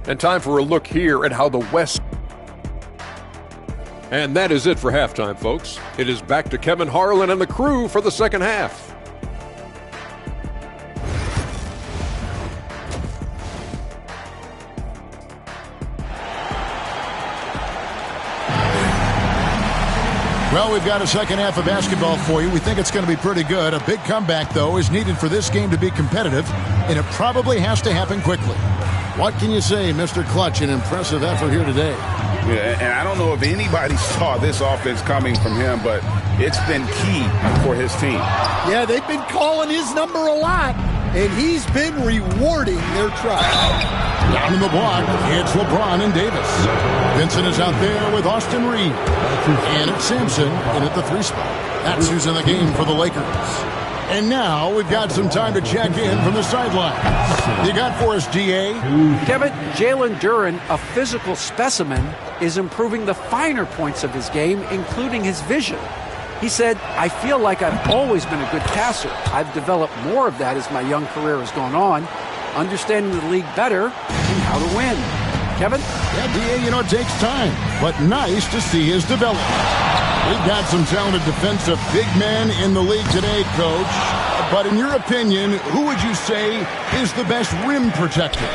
And time for a look here at how the West... And that is it for halftime, folks. It is back to Kevin Harlan and the crew for the second half. Well, we've got a second half of basketball for you. We think it's going to be pretty good. A big comeback, though, is needed for this game to be competitive, and it probably has to happen quickly. What can you say, Mr. Clutch? An impressive effort here today. Yeah, and I don't know if anybody saw this offense coming from him, but it's been key for his team. Yeah, they've been calling his number a lot. and he's been rewarding their trust. Down in the block, it's LeBron and Davis. Vincent is out there with Austin Reed. And it's Sampson in at the 3 spot. That's who's in the game for the Lakers. And now we've got some time to check in from the sidelines. You got for us, D.A.? Kevin, Jalen Duren, a physical specimen, is improving the finer points of his game, including his vision. He said, I feel like I've always been a good passer. I've developed more of that as my young career has gone on, understanding the league better and how to win. Kevin? Yeah, D.A., it takes time, but nice to see his development. We've got some talented defensive big men in the league today, Coach. But in your opinion, who would you say is the best rim protector?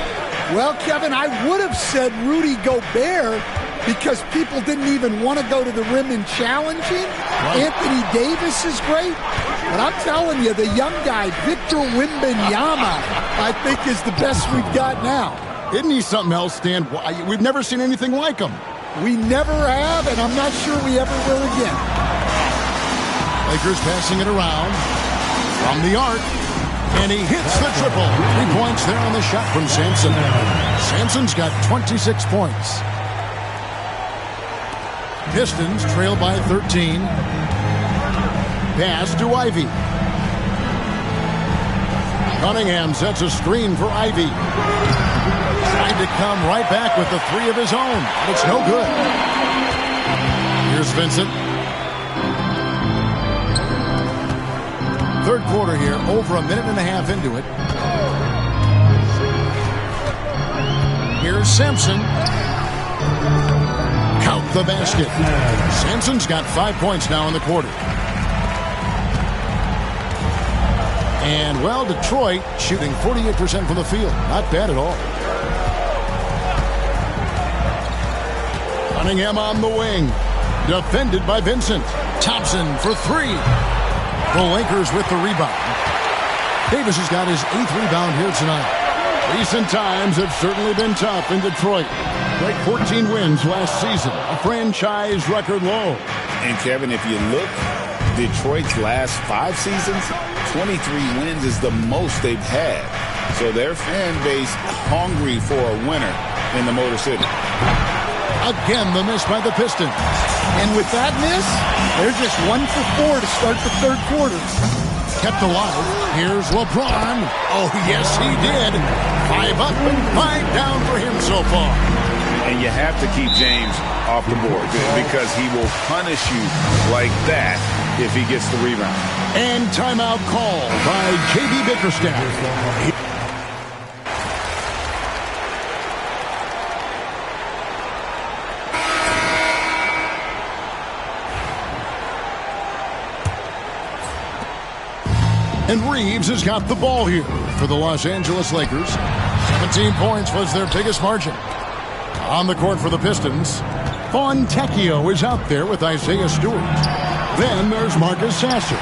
Well, Kevin, I would have said Rudy Gobert because people didn't even want to go to the rim and challenge him. Right. Anthony Davis is great. But I'm telling you, the young guy, Victor Wembanyama, I think is the best we've got now. Isn't he something else, Stan? We've never seen anything like him. We never have, and I'm not sure we ever will again. Lakers passing it around from the arc, and he hits the triple. 3 points there on the shot from Sampson. Sampson's got 26 points. Pistons trail by 13. Pass to Ivy. Cunningham sets a screen for Ivy. Tried to come right back with the 3 of his own, but it's no good. Here's Vincent. Third quarter here, over a minute and a half into it. Here's Sampson. Count the basket. Sampson's got 5 points now in the quarter. And, well, Detroit shooting 48% from the field. Not bad at all. Cunningham on the wing. Defended by Vincent. Thompson for 3. The Lakers with the rebound. Davis has got his 8th rebound here tonight. Recent times have certainly been tough in Detroit. Like 14 wins last season. A franchise record low. And, Kevin, if you look, Detroit's last 5 seasons, 23 wins is the most they've had. So their fan base hungry for a winner in the Motor City. Again, the miss by the Pistons. And with that miss, they're just 1 for 4 to start the third quarter. Kept alive. Here's LeBron. Oh, yes, he did. 5 up and 5 down for him so far. And you have to keep James off the board because he will punish you like that if he gets the rebound. And timeout call by J.B. Bickerstaff. And Reeves has got the ball here for the Los Angeles Lakers. 17 points was their biggest margin. On the court for the Pistons, Fontecchio is out there with Isaiah Stewart. Then there's Marcus Sasser.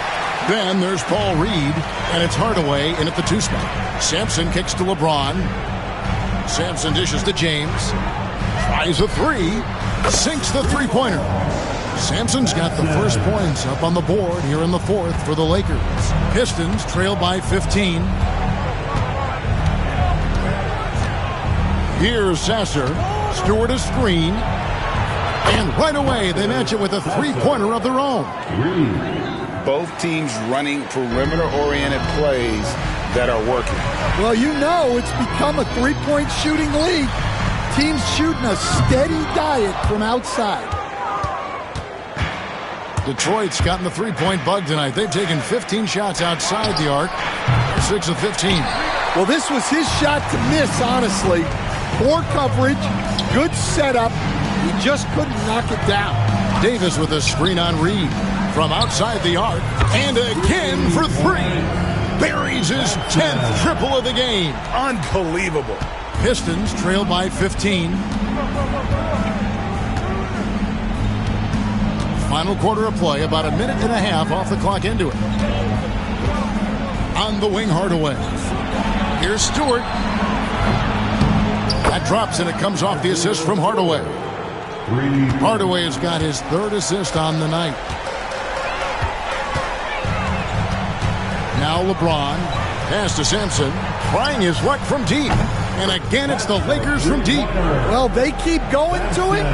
Then there's Paul Reed, and it's Hardaway in at the 2 spot. Sampson kicks to LeBron. Sampson dishes to James. Tries a 3. Sinks the 3-pointer. Sampson's got the first points up on the board here in the 4th for the Lakers. Pistons trail by 15. Here's Sasser. Stewart a screen. And right away, they match it with a 3-pointer of their own. Both teams running perimeter-oriented plays that are working. Well, it's become a 3-point shooting league. Teams shooting a steady diet from outside. Detroit's gotten the 3-point bug tonight. They've taken 15 shots outside the arc. 6 of 15. Well, this was his shot to miss, honestly. Poor coverage, good setup. He just couldn't knock it down. Davis with a screen on Reed from outside the arc. And again for 3. Buries his 10th triple of the game. Unbelievable. Pistons trail by 15. Final quarter of play, about a minute and a half off the clock into it. On the wing, Hardaway. Here's Stewart. That drops and it comes off the assist from Hardaway. Hardaway has got his 3rd assist on the night. Now LeBron Pass to Sampson, trying his luck from deep. And again, it's the Lakers from deep. Well, they keep going to it,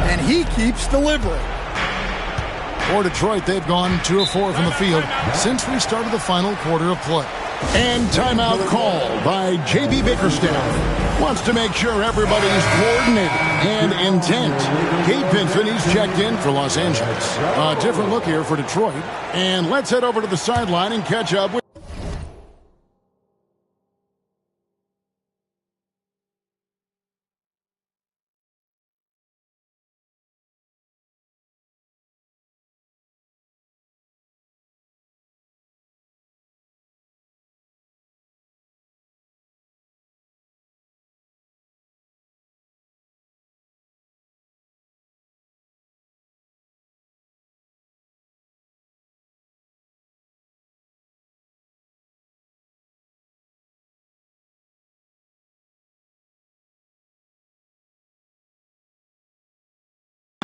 and he keeps delivering. For Detroit, they've gone 2 of 4 from the field since we started the final quarter of play. And timeout called by J.B. Bickerstaff. Wants to make sure everybody's coordinated and intent. Gabe Vincent, he's checked in for Los Angeles. A different look here for Detroit. And let's head over to the sideline and catch up with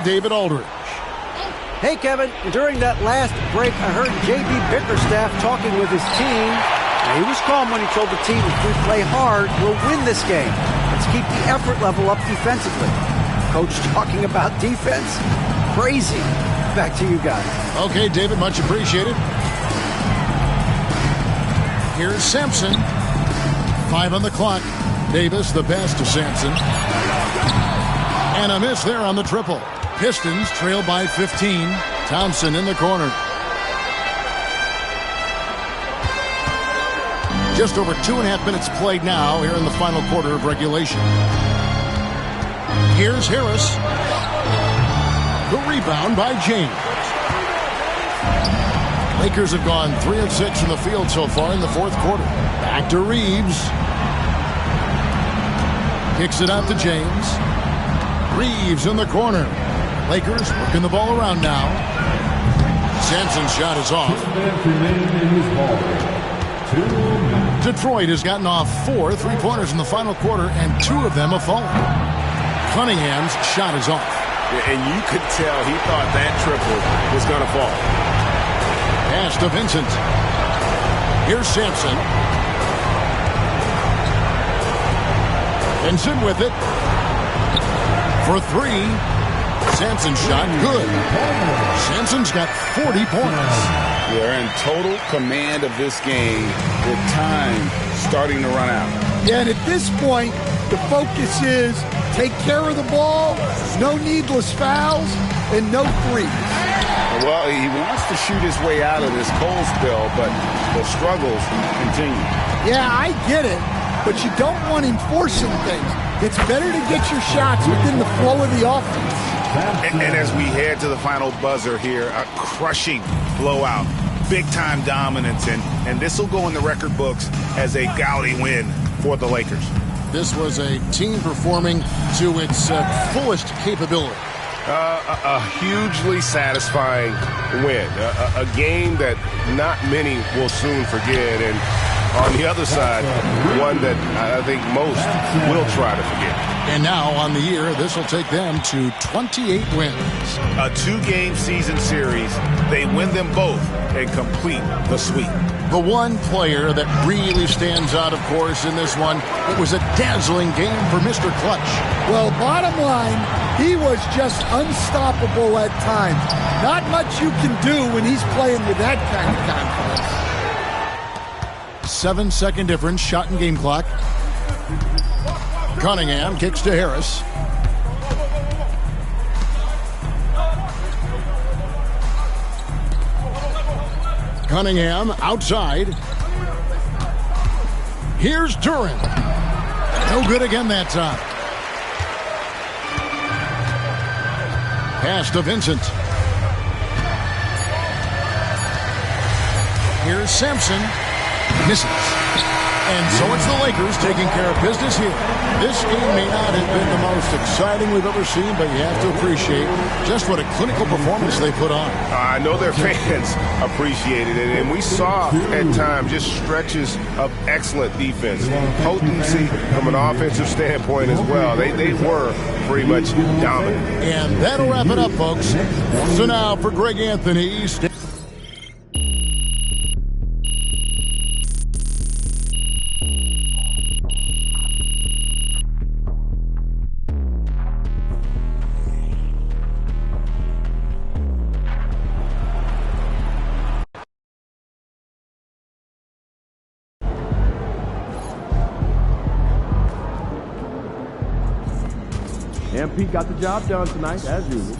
David Aldridge. Hey, Kevin, during that last break, I heard J.B. Bickerstaff talking with his team. He was calm when he told the team, if we play hard, we'll win this game. Let's keep the effort level up defensively. Coach talking about defense? Crazy. Back to you guys. Okay, David, much appreciated. Here's Sampson. 5 on the clock. Davis, the pass to Sampson. And a miss there on the triple. Pistons trail by 15. Thompson in the corner. Just over 2.5 minutes played now here in the final quarter of regulation. Here's Harris. The rebound by James. Lakers have gone 3 of 6 from the field so far in the fourth quarter. Back to Reeves. Kicks it out to James. Reeves in the corner. Lakers working the ball around now. Sampson's shot is off. Detroit has gotten off 4 3-pointers in the final quarter, and 2 of them have fallen. Cunningham's shot is off. And you could tell he thought that triple was going to fall. Pass to Vincent. Here's Sampson. Vincent with it. For 3. Sampson's shot, good. Sampson's got 40 points. They're in total command of this game with time starting to run out. Yeah, and at this point, the focus is take care of the ball, no needless fouls, and no threes. Well, he wants to shoot his way out of this cold spell, but the struggles continue. Yeah, I get it, but you don't want him forcing things. It's better to get your shots within the flow of the offense. And as we head to the final buzzer here, a crushing blowout, big-time dominance, and this will go in the record books as a gaudy win for the Lakers. This was a team performing to its fullest capability. A hugely satisfying win. A game that not many will soon forget. And on the other side, one that I think most will try to forget. And now on the year, this will take them to 28 wins. A 2-game season series. They win them both and complete the sweep. The one player that really stands out, of course, in this one, it was a dazzling game for Mr. Clutch. Well, bottom line, he was just unstoppable at times. Not much you can do when he's playing with that kind of confidence. 7-second difference, shot and game clock. Cunningham kicks to Harris. Cunningham outside. Here's Duran. No good again that time. Pass to Vincent. Here's Sampson. Misses. And so it's the Lakers taking care of business here. This game may not have been the most exciting we've ever seen, but you have to appreciate just what a clinical performance they put on. I know their fans appreciated it, and we saw at times just stretches of excellent defense, potency from an offensive standpoint as well. They were pretty much dominant. And that'll wrap it up, folks. So now for Greg Anthony. MP got the job done tonight, as usual.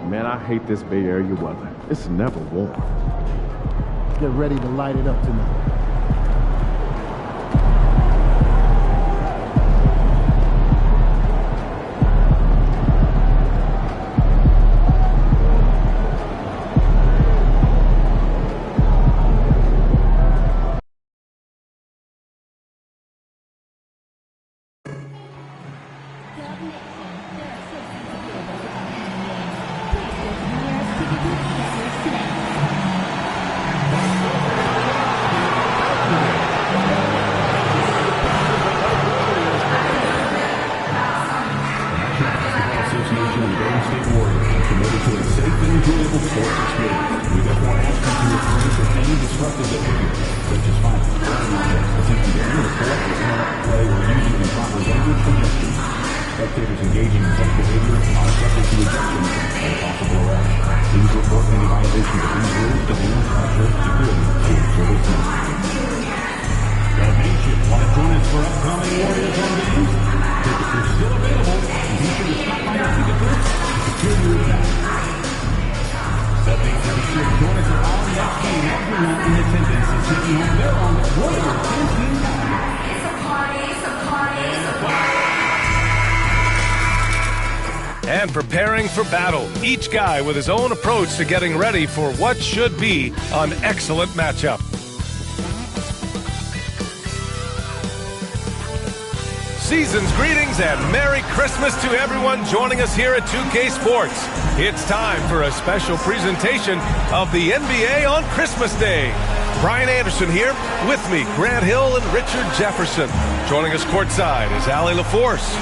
Man, I hate this Bay Area weather. It's never warm. Get ready to light it up tonight. And preparing for battle, each guy with his own approach to getting ready for what should be an excellent matchup. Season's greetings and Merry Christmas to everyone joining us here at 2K Sports. It's time for a special presentation of the NBA on Christmas Day. Brian Anderson here, with me, Grant Hill and Richard Jefferson. Joining us courtside is Allie LaForce.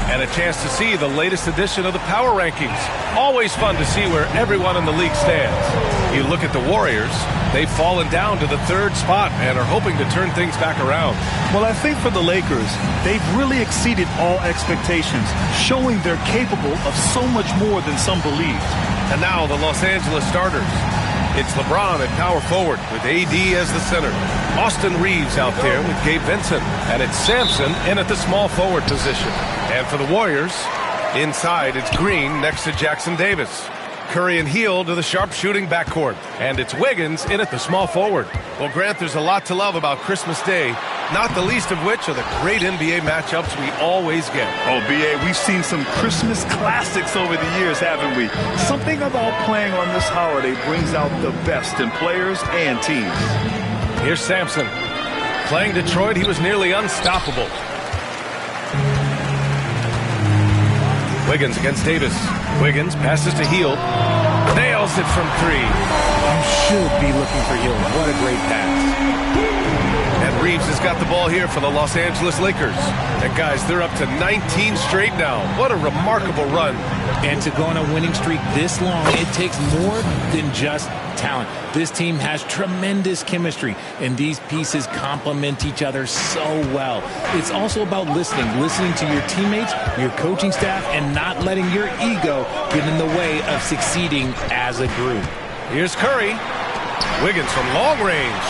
And a chance to see the latest edition of the Power Rankings. Always fun to see where everyone in the league stands. You look at the Warriors, they've fallen down to the 3rd spot and are hoping to turn things back around. Well, I think for the Lakers, they've really exceeded all expectations, showing they're capable of so much more than some believed. And now the Los Angeles starters. It's LeBron at power forward with AD as the center. Austin Reeves out there with Gabe Vincent. And it's Sampson in at the small forward position. And for the Warriors, inside it's Green next to Jackson Davis. Curry and Hield to the sharpshooting backcourt. And it's Wiggins in at the small forward. Well, Grant, there's a lot to love about Christmas Day, not the least of which are the great NBA matchups we always get. Oh, B.A., we've seen some Christmas classics over the years, haven't we? Something about playing on this holiday brings out the best in players and teams. Here's Sampson. Playing Detroit, he was nearly unstoppable. Wiggins against Davis. Wiggins passes to Hield. Nails it from 3. You should be looking for Hield. What a great pass. And Reeves has got the ball here for the Los Angeles Lakers. And guys, they're up to 19 straight now. What a remarkable run. And to go on a winning streak this long, it takes more than just talent. This team has tremendous chemistry, and these pieces complement each other so well. It's also about listening to your teammates, your coaching staff, and not letting your ego get in the way of succeeding as a group. Here's Curry. Wiggins from long range.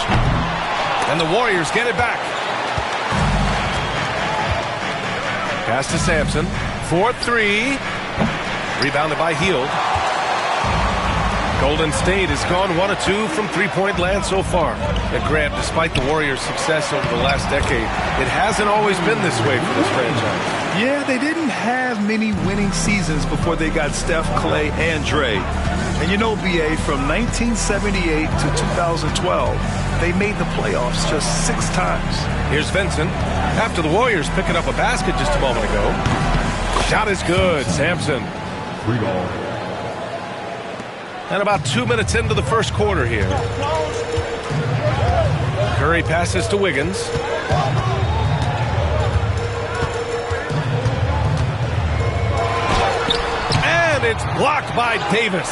And the Warriors get it back. Pass to Sampson. 4-3. Rebounded by Hield. Golden State has gone 1 of 2 from three-point land so far. And Grant, despite the Warriors' success over the last decade, it hasn't always been this way for this franchise. Yeah, they didn't have many winning seasons before they got Steph, Clay, and Dre. And you know, B.A., from 1978 to 2012, they made the playoffs just 6 times. Here's Vincent. After the Warriors picking up a basket just a moment ago. Shot is good. Sampson. 3 ball. And about 2 minutes into the first quarter here. Curry passes to Wiggins. And it's blocked by Davis.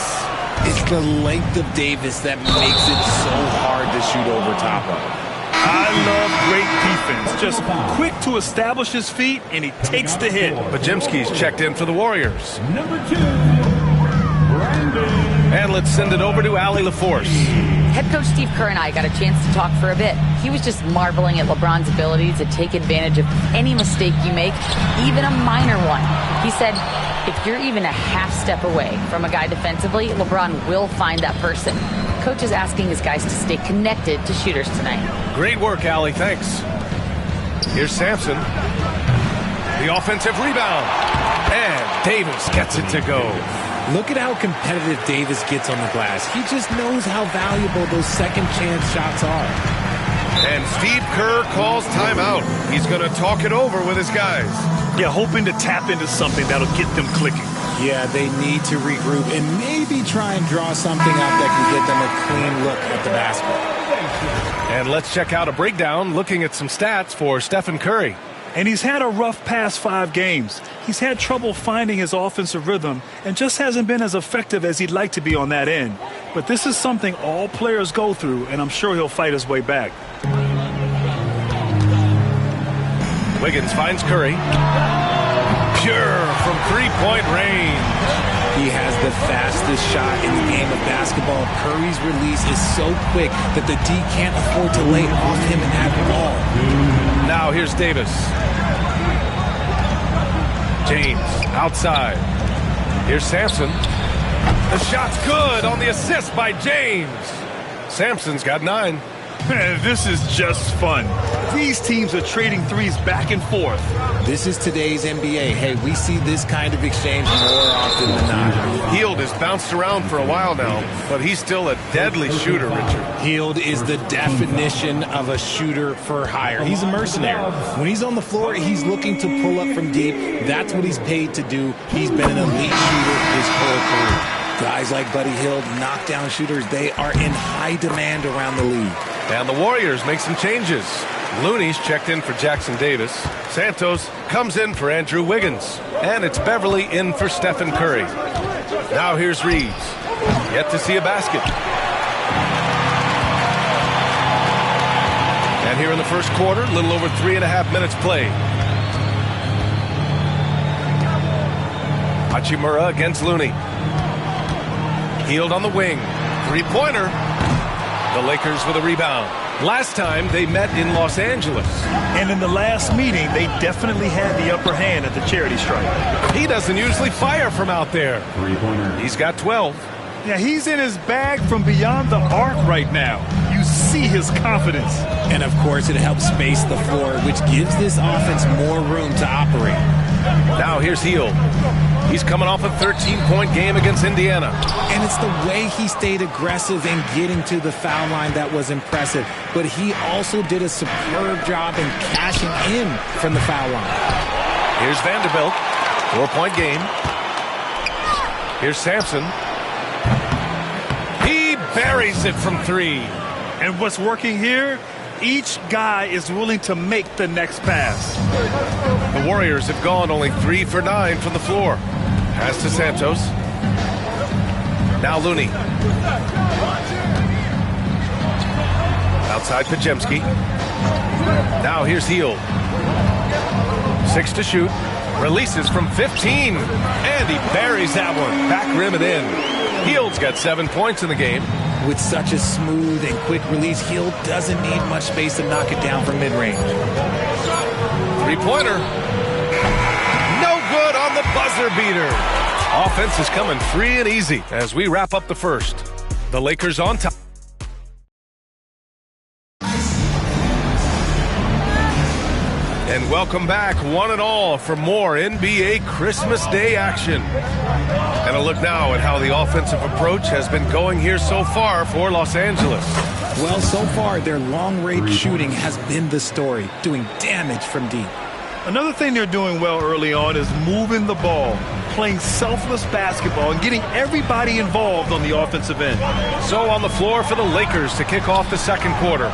It's the length of Davis that makes it so hard to shoot over top of. I love great defense. Just quick to establish his feet, and he takes the hit. Bajemski's checked in for the Warriors. Number 2, Brandon. And let's send it over to Allie LaForce. Head coach Steve Kerr and I got a chance to talk for a bit. He was just marveling at LeBron's ability to take advantage of any mistake you make, even a minor one. He said, if you're even a half step away from a guy defensively, LeBron will find that person. Coach is asking his guys to stay connected to shooters tonight. Great work, Allie. Thanks. Here's Sampson. The offensive rebound. And Davis gets it to go. Look at how competitive Davis gets on the glass. He just knows how valuable those second chance shots are. And Steve Kerr calls timeout. He's going to talk it over with his guys. Yeah, hoping to tap into something that'll get them clicking. Yeah, they need to regroup and maybe try and draw something up that can get them a clean look at the basketball. And let's check out a breakdown looking at some stats for Stephen Curry. And he's had a rough past 5 games. He's had trouble finding his offensive rhythm and just hasn't been as effective as he'd like to be on that end. But this is something all players go through, and I'm sure he'll fight his way back. Wiggins finds Curry. Pure from three-point range. He has the fastest shot in the game of basketball. Curry's release is so quick that the D can't afford to lay off him at all. Now here's Davis. James outside. Here's Sampson. The shot's good on the assist by James. Sampson's got 9. Man, this is just fun. These teams are trading threes back and forth. This is today's NBA. Hey, we see this kind of exchange more often than not. Hield has bounced around for a while now, but he's still a deadly shooter, Richard. Hield is the definition of a shooter for hire. He's a mercenary. When he's on the floor, he's looking to pull up from deep. That's what he's paid to do. He's been an elite shooter his whole career. Guys like Buddy Hield, knockdown shooters, they are in high demand around the league. And the Warriors make some changes. Looney's checked in for Jackson Davis. Santos comes in for Andrew Wiggins. And it's Beverly in for Stephen Curry. Now here's Reeves. Yet to see a basket. And here in the first quarter, a little over 3.5 minutes played. Hachimura against Looney. Hield on the wing. Three-pointer. The Lakers with a rebound. Last time they met in Los Angeles. And in the last meeting, they definitely had the upper hand at the charity stripe. He doesn't usually fire from out there. Three-pointer. He's got 12. Yeah, he's in his bag from beyond the arc right now. You see his confidence. And, of course, it helps space the floor, which gives this offense more room to operate. Now here's Hield. He's coming off a 13-point game against Indiana. And it's the way he stayed aggressive in getting to the foul line that was impressive. But he also did a superb job in cashing in from the foul line. Here's Vanderbilt. 4-point game. Here's Sampson. He buries it from 3. And what's working here? Each guy is willing to make the next pass. The Warriors have gone only 3 for 9 from the floor. Pass to Santos. Now Looney. Outside Pajemski. Now here's Hield. 6 to shoot. Releases from 15. And he buries that one. Back rim and in. Hield's got 7 points in the game. With such a smooth and quick release, Hield doesn't need much space to knock it down from mid-range. Three-pointer. No good on the buzzer beater. Offense is coming free and easy as we wrap up the first. The Lakers on top. And welcome back, one and all, for more NBA Christmas Day action. And a look now at how the offensive approach has been going here so far for Los Angeles. Well, so far, their long-range shooting has been the story, doing damage from deep. Another thing they're doing well early on is moving the ball, playing selfless basketball, and getting everybody involved on the offensive end. So on the floor for the Lakers to kick off the second quarter.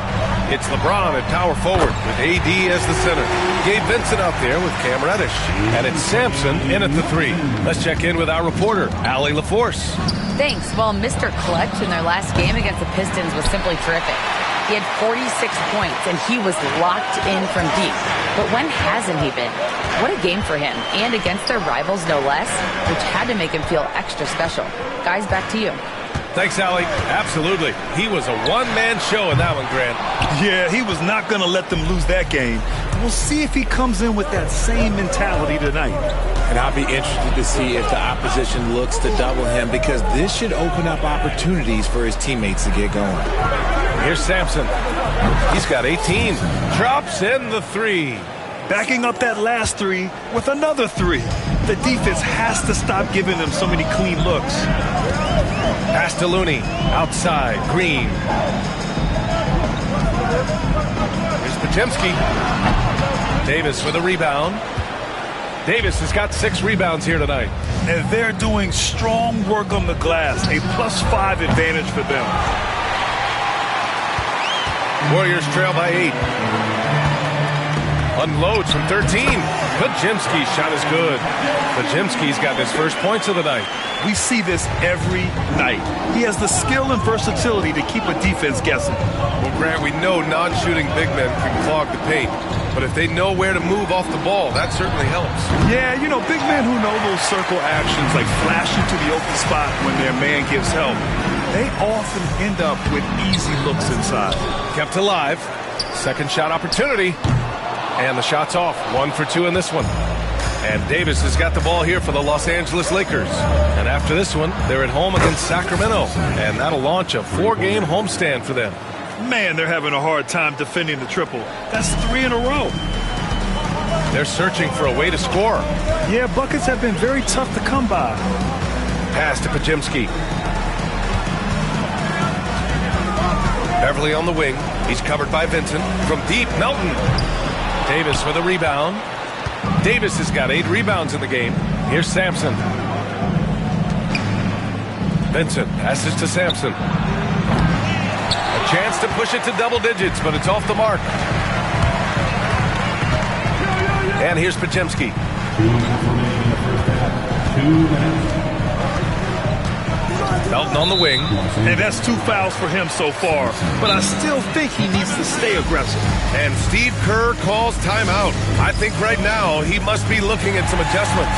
It's LeBron at power forward with AD as the center. Gabe Vincent out there with Cam Reddish. And it's Sampson in at the 3. Let's check in with our reporter, Allie LaForce. Thanks. Well, Mr. Clutch in their last game against the Pistons was simply terrific. He had 46 points, and he was locked in from deep. But when hasn't he been? What a game for him, and against their rivals no less, which had to make him feel extra special. Guys, back to you. Thanks, Allie. Absolutely. He was a one-man show in that one, Grant. Yeah, he was not going to let them lose that game. We'll see if he comes in with that same mentality tonight. And I'll be interested to see if the opposition looks to double him, because this should open up opportunities for his teammates to get going. Here's Sampson. He's got 18. Drops in the 3. Backing up that last 3 with another 3. The defense has to stop giving them so many clean looks. Pass to Looney. Outside. Green. Here's Podziemski. Davis with a rebound. Davis has got 6 rebounds here tonight. And they're doing strong work on the glass. A +5 advantage for them. Warriors trail by 8. Unloads from 13. Podziemski's shot is good. Podziemski's got his first points of the night. We see this every night. He has the skill and versatility to keep a defense guessing. Well, Grant, we know non-shooting big men can clog the paint. But if they know where to move off the ball, that certainly helps. Yeah, you know, big men who know those circle actions, like flashing to the open spot when their man gives help, they often end up with easy looks inside. Kept alive. Second shot opportunity. And the shot's off. 1 for 2 in this one. And Davis has got the ball here for the Los Angeles Lakers. And after this one, they're at home against Sacramento. And that'll launch a 4-game homestand for them. Man, they're having a hard time defending the triple. That's 3 in a row. They're searching for a way to score. Yeah, buckets have been very tough to come by. Pass to Podziemski. Beverly on the wing. He's covered by Vincent. From deep, Melton. Davis with a rebound. Davis has got 8 rebounds in the game. Here's Sampson. Vincent passes to Sampson. A chance to push it to double digits, but it's off the mark. And here's Podziemski. 2 minutes remaining in the first half. 2 minutes. Melton on the wing. And that's 2 fouls for him so far. But I still think he needs to stay aggressive. And Steve Kerr calls timeout. I think right now he must be looking at some adjustments.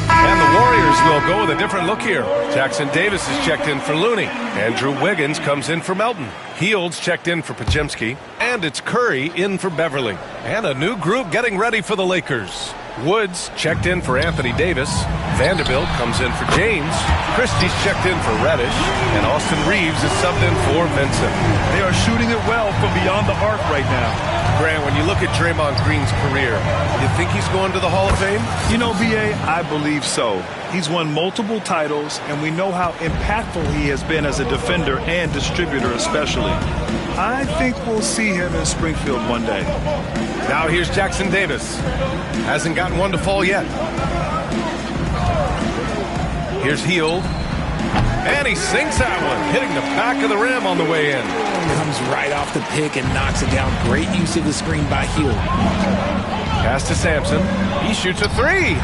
And the Warriors will go with a different look here. Jackson Davis is checked in for Looney. Andrew Wiggins comes in for Melton. Heald's checked in for Podziemski. And it's Curry in for Beverly. And a new group getting ready for the Lakers. Woods checked in for Anthony Davis. Vanderbilt comes in for James. Christie's checked in for Reddish. And Austin Reeves is subbed in for Vincent. They are shooting it well from beyond the arc right now. Grant, when you look at Draymond Green's career, you think he's going to the Hall of Fame? You know, B.A., I believe so. He's won multiple titles, and we know how impactful he has been as a defender and distributor especially. I think we'll see him in Springfield one day. Now here's Jackson Davis. Hasn't gotten one to fall yet. Here's Hield. And he sinks that one, hitting the back of the rim on the way in. Comes right off the pick and knocks it down. Great use of the screen by Hield. Pass to Sampson. He shoots a 3.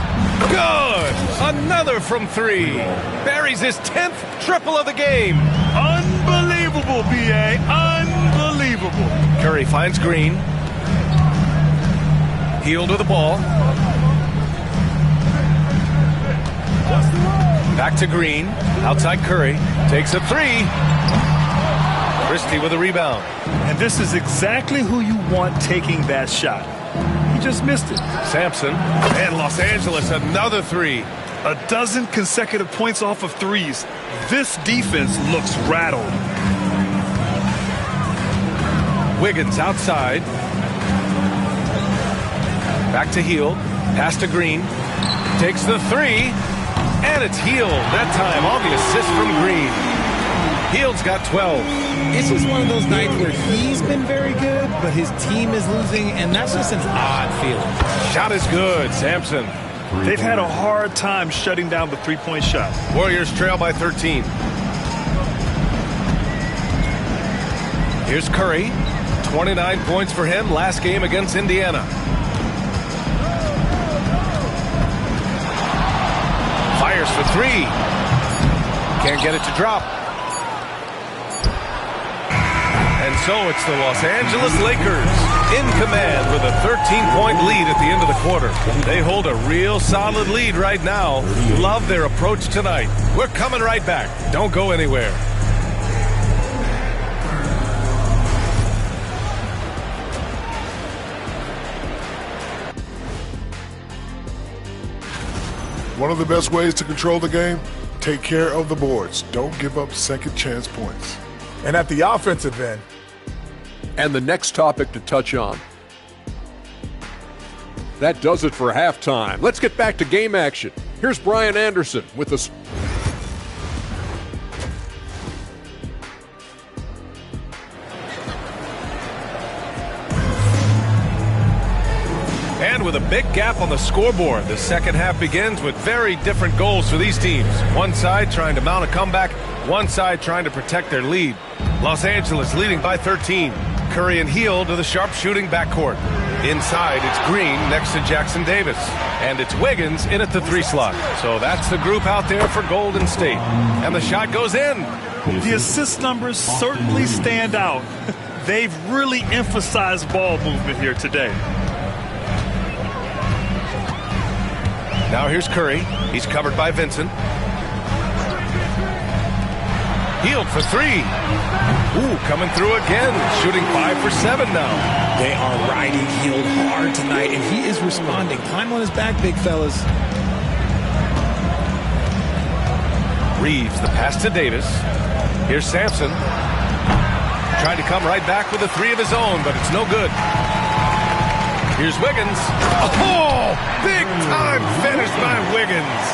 Good! Another from 3. Buries his 10th triple of the game. Unbelievable, B.A. Unbelievable. Curry finds Green. Hield with the ball. Back to Green. Outside Curry. Takes a 3. Christie with a rebound. And this is exactly who you want taking that shot. He just missed it. Sampson. And Los Angeles, another 3. A dozen consecutive points off of 3s. This defense looks rattled. Wiggins outside. Back to Hield. Pass to Green. Takes the 3. And it's Hield that time on the assist from Green. Hield's got 12. It's just one of those nights where he's been very good, but his team is losing, and that's just an odd feeling. Shot is good, Sampson. They've had a hard time shutting down the three-point shot. Warriors trail by 13. Here's Curry. 29 points for him last game against Indiana. Fires for 3. Can't get it to drop. And so it's the Los Angeles Lakers in command with a 13-point lead at the end of the quarter. They hold a real solid lead right now. Love their approach tonight. We're coming right back. Don't go anywhere. One of the best ways to control the game, take care of the boards. Don't give up second chance points. And at the offensive end. And the next topic to touch on. That does it for halftime. Let's get back to game action. Here's Brian Anderson with us. And with a big gap on the scoreboard, the second half begins with very different goals for these teams. One side trying to mount a comeback, one side trying to protect their lead. Los Angeles leading by 13. Curry and Hield to the sharpshooting backcourt. Inside, it's Green next to Jackson Davis. And it's Wiggins in at the 3 slot. So that's the group out there for Golden State. And the shot goes in. The assist numbers certainly stand out. They've really emphasized ball movement here today. Now here's Curry. He's covered by Vincent. Hield for 3. Ooh, coming through again. Shooting 5 for 7 now. They are riding Hield hard tonight, and he is responding. Climb on his back, big fellas. Reeves, the pass to Davis. Here's Sampson. Trying to come right back with a 3 of his own, but it's no good. Here's Wiggins. Oh, big time finish by Wiggins.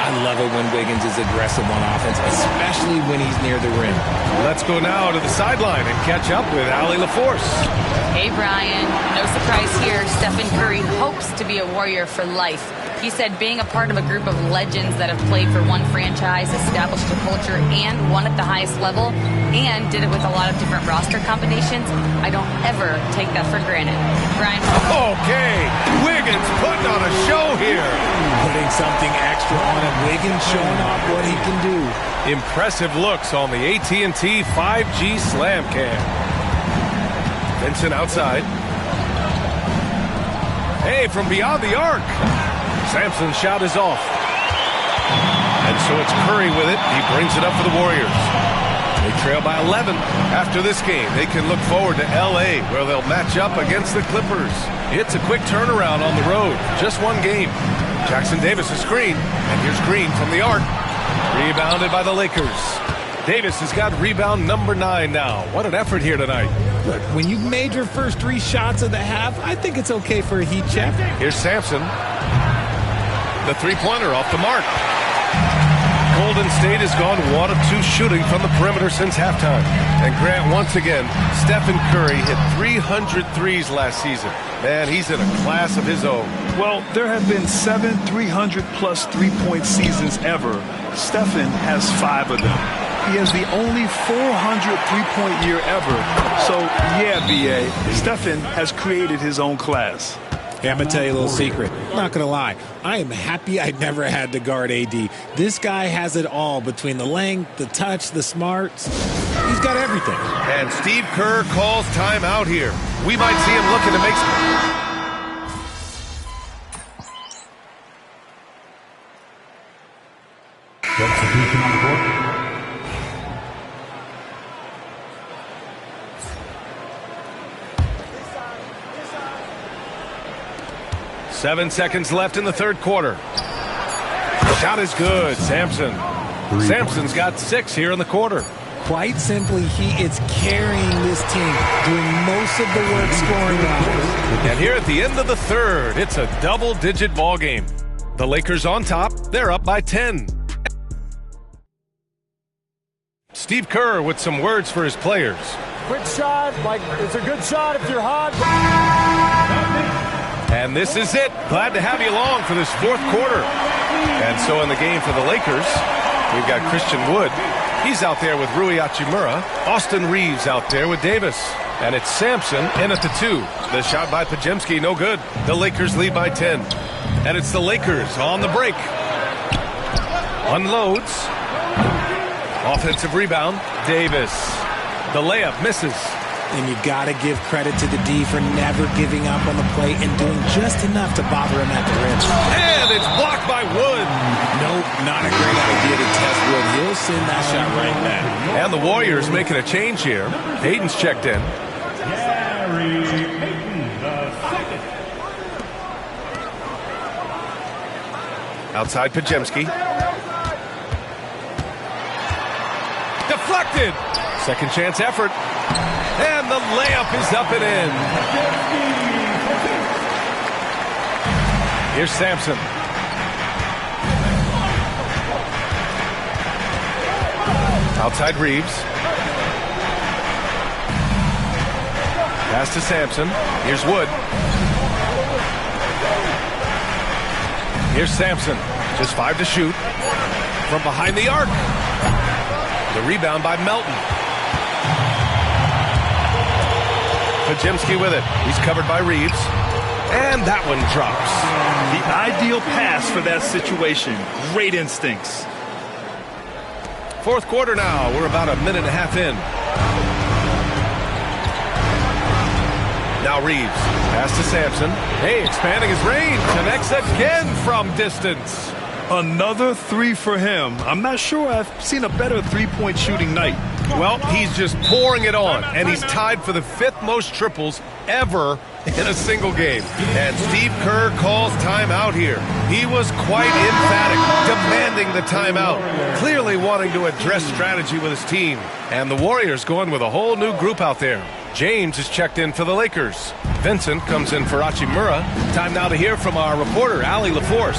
I love it when Wiggins is aggressive on offense, especially when he's near the rim. Let's go now to the sideline and catch up with Allie LaForce. Hey, Brian. No surprise here. Stephen Curry hopes to be a Warrior for life. He said being a part of a group of legends that have played for one franchise, established a culture, and won at the highest level, and did it with a lot of different roster combinations, I don't ever take that for granted. Brian. Okay, Wiggins putting on a show here. Putting something extra on him. Wiggins showing off what he can do. Impressive looks on the AT&T 5G Slam Cam. Vincent outside. Hey, from beyond the arc. Sampson's shot is off. And so it's Curry with it. He brings it up for the Warriors. They trail by 11. After this game, they can look forward to L.A., where they'll match up against the Clippers. It's a quick turnaround on the road. Just one game. Jackson Davis is screen. And here's Green from the arc. Rebounded by the Lakers. Davis has got rebound number 9 now. What an effort here tonight. Look, when you made your first 3 shots of the half, I think it's okay for a heat check. Here's Sampson. The three-pointer off the mark. Golden State has gone 1 of 2 shooting from the perimeter since halftime. And Grant, once again, Stephen Curry hit 300 threes last season. Man, he's in a class of his own. Well, there have been 7 300-plus three-point seasons ever. Stephen has 5 of them. He has the only 400 three-point year ever. So, yeah, B.A., Stephen has created his own class. Hey, I'm going to tell you a little secret. I'm not going to lie. I am happy I never had to guard AD. This guy has it all between the length, the touch, the smarts. He's got everything. And Steve Kerr calls timeout here. We might see him looking to make Substitution on the court. 7 seconds left in the third quarter. Shot is good, Sampson. Sampson's got 6 here in the quarter. Quite simply, he is carrying this team, doing most of the work scoring-wise. And here at the end of the third, it's a double-digit ball game. The Lakers on top. They're up by 10. Steve Kerr with some words for his players. Quick shot, like it's a good shot if you're hot. And this is it. Glad to have you along for this fourth quarter. And so in the game for the Lakers, we've got Christian Wood. He's out there with Rui Hachimura. Austin Reeves out there with Davis. And it's Sampson in at the 2. The shot by Podziemski, no good. The Lakers lead by 10. And it's the Lakers on the break. Unloads. Offensive rebound. Davis. The layup misses. And you've got to give credit to the D for never giving up on the play and doing just enough to bother him at the rim. And it's blocked by Wood. Nope, not a great idea to test Wood. He'll send that shot right back. And the Warriors making a change here. Hayden's checked in. Gary Payton, the second. Outside Pajemski. Deflected. Second chance effort. And the layup is up and in. Here's Sampson. Outside Reeves. Pass to Sampson. Here's Wood. Here's Sampson. Just 5 to shoot. From behind the arc. The rebound by Melton. Pajemski with it. He's covered by Reeves. And that one drops. The ideal pass for that situation. Great instincts. Fourth quarter now. We're about a minute and a half in. Now Reeves. Pass to Sampson. Hey, expanding his range. Connects again from distance. Another three for him. I'm not sure I've seen a better three-point shooting night. Well, he's just pouring it on, and he's tied for the 5th most triples ever in a single game. And Steve Kerr calls timeout here. He was quite emphatic, demanding the timeout, clearly wanting to address strategy with his team. And the Warriors going with a whole new group out there. James is checked in for the Lakers. Vincent comes in for Hachimura. Time now to hear from our reporter, Allie LaForce.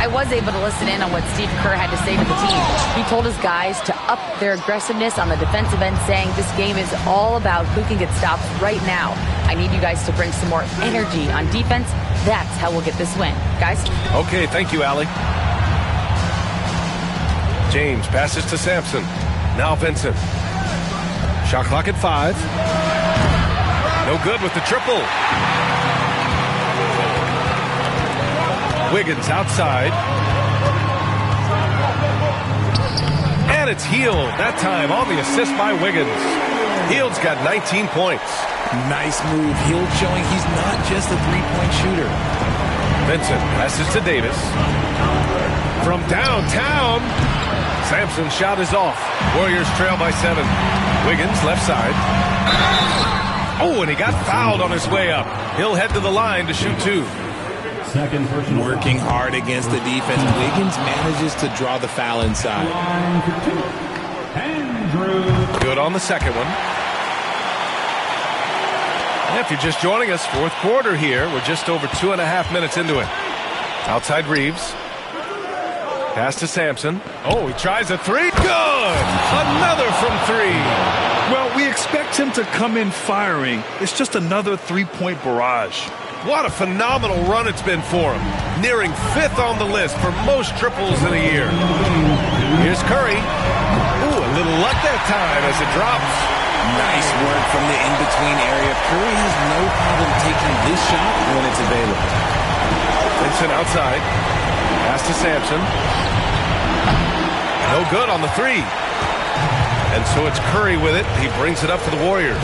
I was able to listen in on what Steve Kerr had to say to the team. He told his guys to up their aggressiveness on the defensive end, saying this game is all about who can get stops right now. I need you guys to bring some more energy on defense. That's how we'll get this win. Guys? Okay, thank you, Allie. James passes to Sampson. Now Vincent. Shot clock at 5. No good with the triple. Wiggins outside. And it's Hield that time on the assist by Wiggins. Hield's got 19 points. Nice move. Hield showing he's not just a three-point shooter. Vincent passes to Davis. From downtown, Sampson's shot is off. Warriors trail by 7. Wiggins left side. Oh, and he got fouled on his way up. He'll head to the line to shoot 2. Second person working hard against the defense. Wiggins manages to draw the foul inside. Good on the second one. And if you're just joining us, fourth quarter here. We're just over 2.5 minutes into it. Outside Reeves. Pass to Sampson. Oh, he tries a 3. Good! Another from 3. Well, we expect him to come in firing. It's just another three-point barrage. What a phenomenal run it's been for him. Nearing 5th on the list for most triples in a year. Here's Curry. Ooh, a little luck that time as it drops. Nice work from the in-between area. Curry has no problem taking this shot when it's available. Vincent outside. Pass to Sampson. No good on the 3. And so it's Curry with it. He brings it up for the Warriors.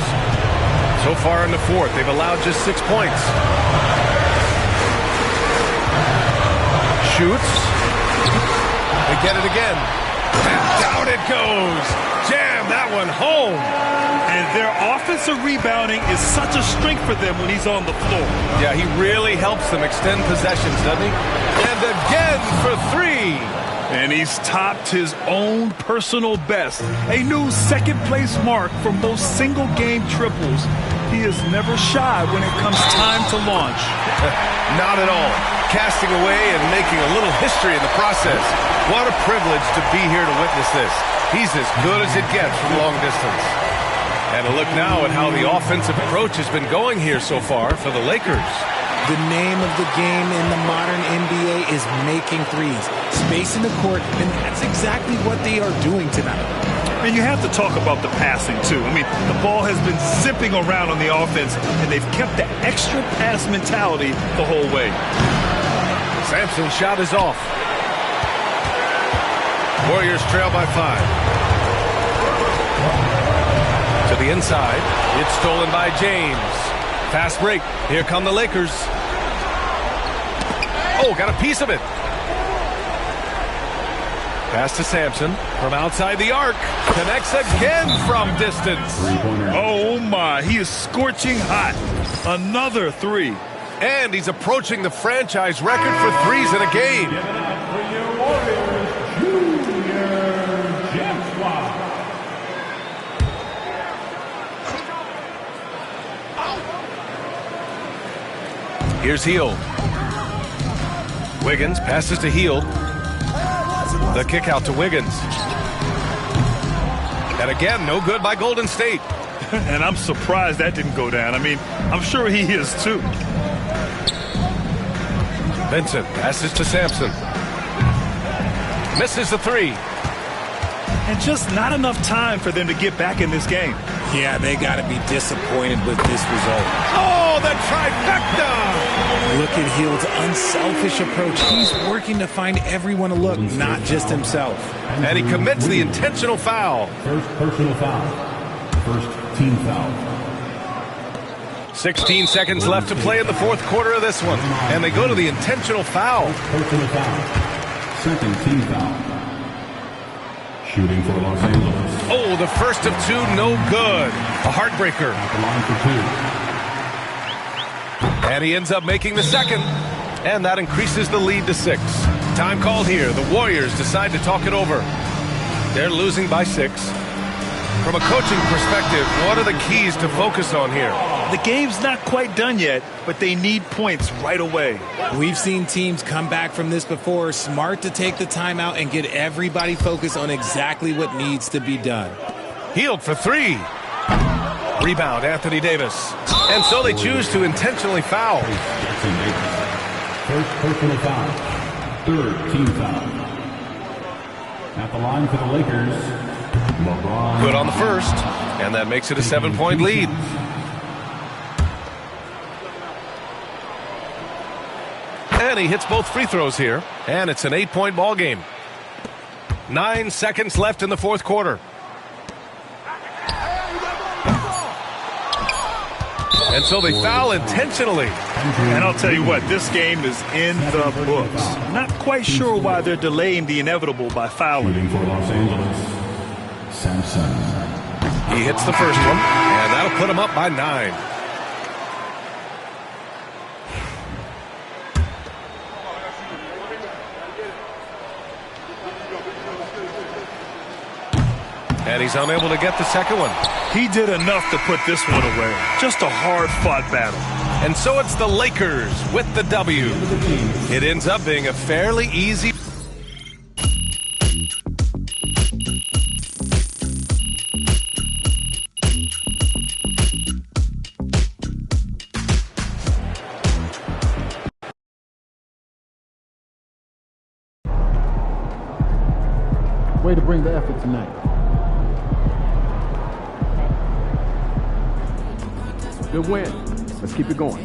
So far in the fourth, they've allowed just 6 points. Shoots. They get it again. And down it goes. Jam that one home. And their offensive rebounding is such a strength for them when he's on the floor. Yeah, he really helps them extend possessions, doesn't he? And again for 3. And he's topped his own personal best. A new second-place mark for most single-game triples. He is never shy when it comes time to launch. Not at all. Casting away and making a little history in the process. What a privilege to be here to witness this. He's as good as it gets from long distance. And a look now at how the offensive approach has been going here so far for the Lakers. The name of the game in the modern NBA is making threes. Space in the court, and that's exactly what they are doing tonight. And you have to talk about the passing, too. I mean, the ball has been zipping around on the offense, and they've kept the extra pass mentality the whole way. Sampson's shot is off. Warriors trail by 5. To the inside. It's stolen by James. Fast break. Here come the Lakers. Oh, got a piece of it. Pass to Sampson from outside the arc. Connects again from distance. Oh, my. He is scorching hot. Another three. And he's approaching the franchise record for threes in a game. Here's Hield. Wiggins passes to Hield. The kick out to Wiggins. And again, no good by Golden State. And I'm surprised that didn't go down. I mean, I'm sure he is too. Vincent passes to Sampson. Misses the three. And just not enough time for them to get back in this game. Yeah, they got to be disappointed with this result. Oh, the trifecta! Look at Hield's unselfish approach. He's working to find everyone a look, not just himself. And he commits the intentional foul. First personal foul. First team foul. 16 seconds left to play in the fourth quarter of this one. And they go to the intentional foul. Personal foul. Second team foul. Shooting for Los Angeles. Oh, the first of two, no good. A heartbreaker. At the line for two. And he ends up making the second. And that increases the lead to 6. Time called here. The Warriors decide to talk it over. They're losing by 6. From a coaching perspective, what are the keys to focus on here? The game's not quite done yet, but they need points right away. We've seen teams come back from this before. Smart to take the timeout and get everybody focused on exactly what needs to be done. Hield for 3. Rebound, Anthony Davis. And so they choose to intentionally foul. First personal foul. Third team foul. At the line for the Lakers, LeBron. Good on the first. And that makes it a 7-point lead. And he hits both free throws here. And it's an 8-point ball game. 9 seconds left in the fourth quarter. And so they foul intentionally. And I'll tell you what, this game is in the books. Not quite sure why they're delaying the inevitable by fouling. Shooting for Los Angeles, Sampson. He hits the first one, and that'll put him up by 9. And he's unable to get the second one. He did enough to put this one away. Just a hard-fought battle. And so it's the Lakers with the W. It ends up being a fairly easy... Way to bring the effort tonight. Good win. Let's keep it going.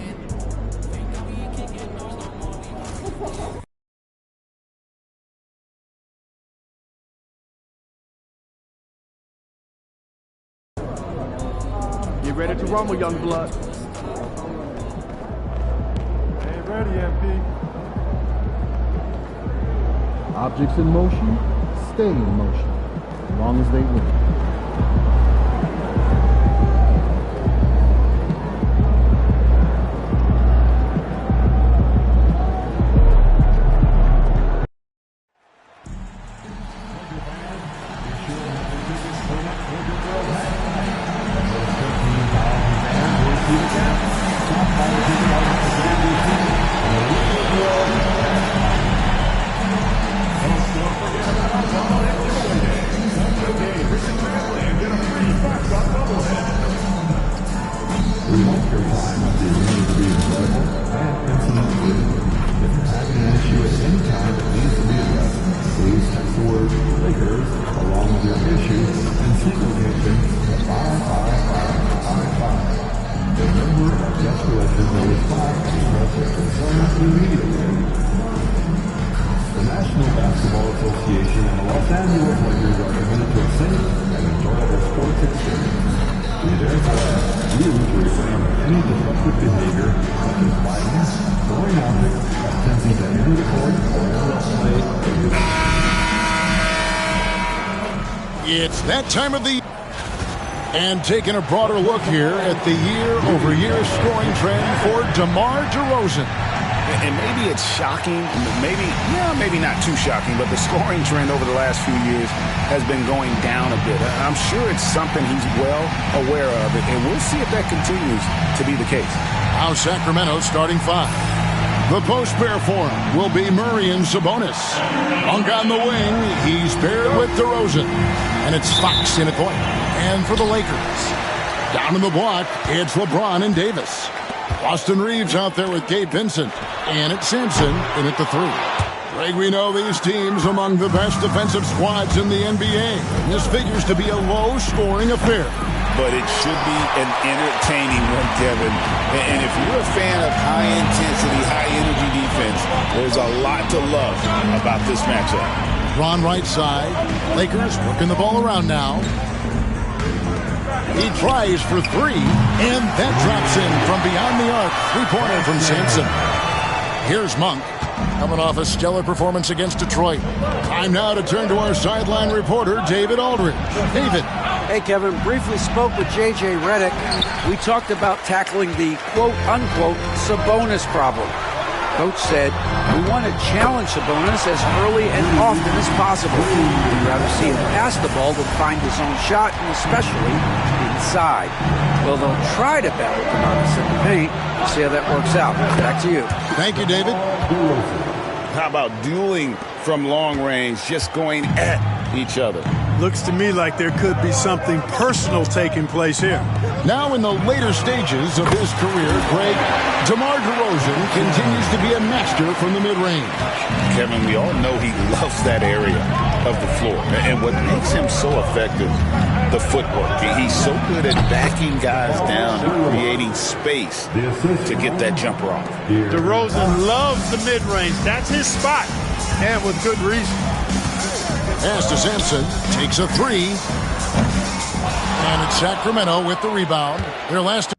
Get ready to rumble, young blood. Ain't ready, MP. Objects in motion stay in motion as long as they win. It's that time of the... And taking a broader look here at the year-over-year scoring trend for DeMar DeRozan. And maybe it's shocking, maybe not too shocking, but the scoring trend over the last few years has been going down a bit. I'm sure it's something he's well aware of, and we'll see if that continues to be the case. Now Sacramento starting five. The post pair for him will be Murray and Sabonis. Monk on the wing, he's paired with DeRozan. And it's Fox in at point. And for the Lakers, down in the block, it's LeBron and Davis. Austin Reeves out there with Gabe Vincent. And it's Sampson in at the three. Greg, we know these teams among the best defensive squads in the NBA. This figures to be a low-scoring affair. But it should be an entertaining one, Kevin. And if you're a fan of high-intensity, high-energy defense, there's a lot to love about this matchup. Ron right side. Lakers working the ball around now. He tries for three, and that drops in from beyond the arc. Three-pointer from Sampson. Here's Monk, coming off a stellar performance against Detroit. Time now to turn to our sideline reporter, David Aldridge. David. Hey, Kevin, briefly spoke with J.J. Redick. We talked about tackling the quote-unquote Sabonis problem. Coach said, we want to challenge Sabonis as early and often as possible. We'd rather see him pass the ball than find his own shot, and especially inside. Well, they'll try to battle Sabonis in the paint. We'll see how that works out. Back to you. Thank you, David. How about dueling from long range, just going at each other? Looks to me like there could be something personal taking place here. Now in the later stages of his career, Greg, DeMar DeRozan continues to be a master from the mid-range. Kevin, we all know he loves that area of the floor. And what makes him so effective, the footwork. He's so good at backing guys down and creating space to get that jumper off. DeRozan loves the mid-range. That's his spot, and with good reason. Pass to Sampson, takes a three. And it's Sacramento with the rebound. Their last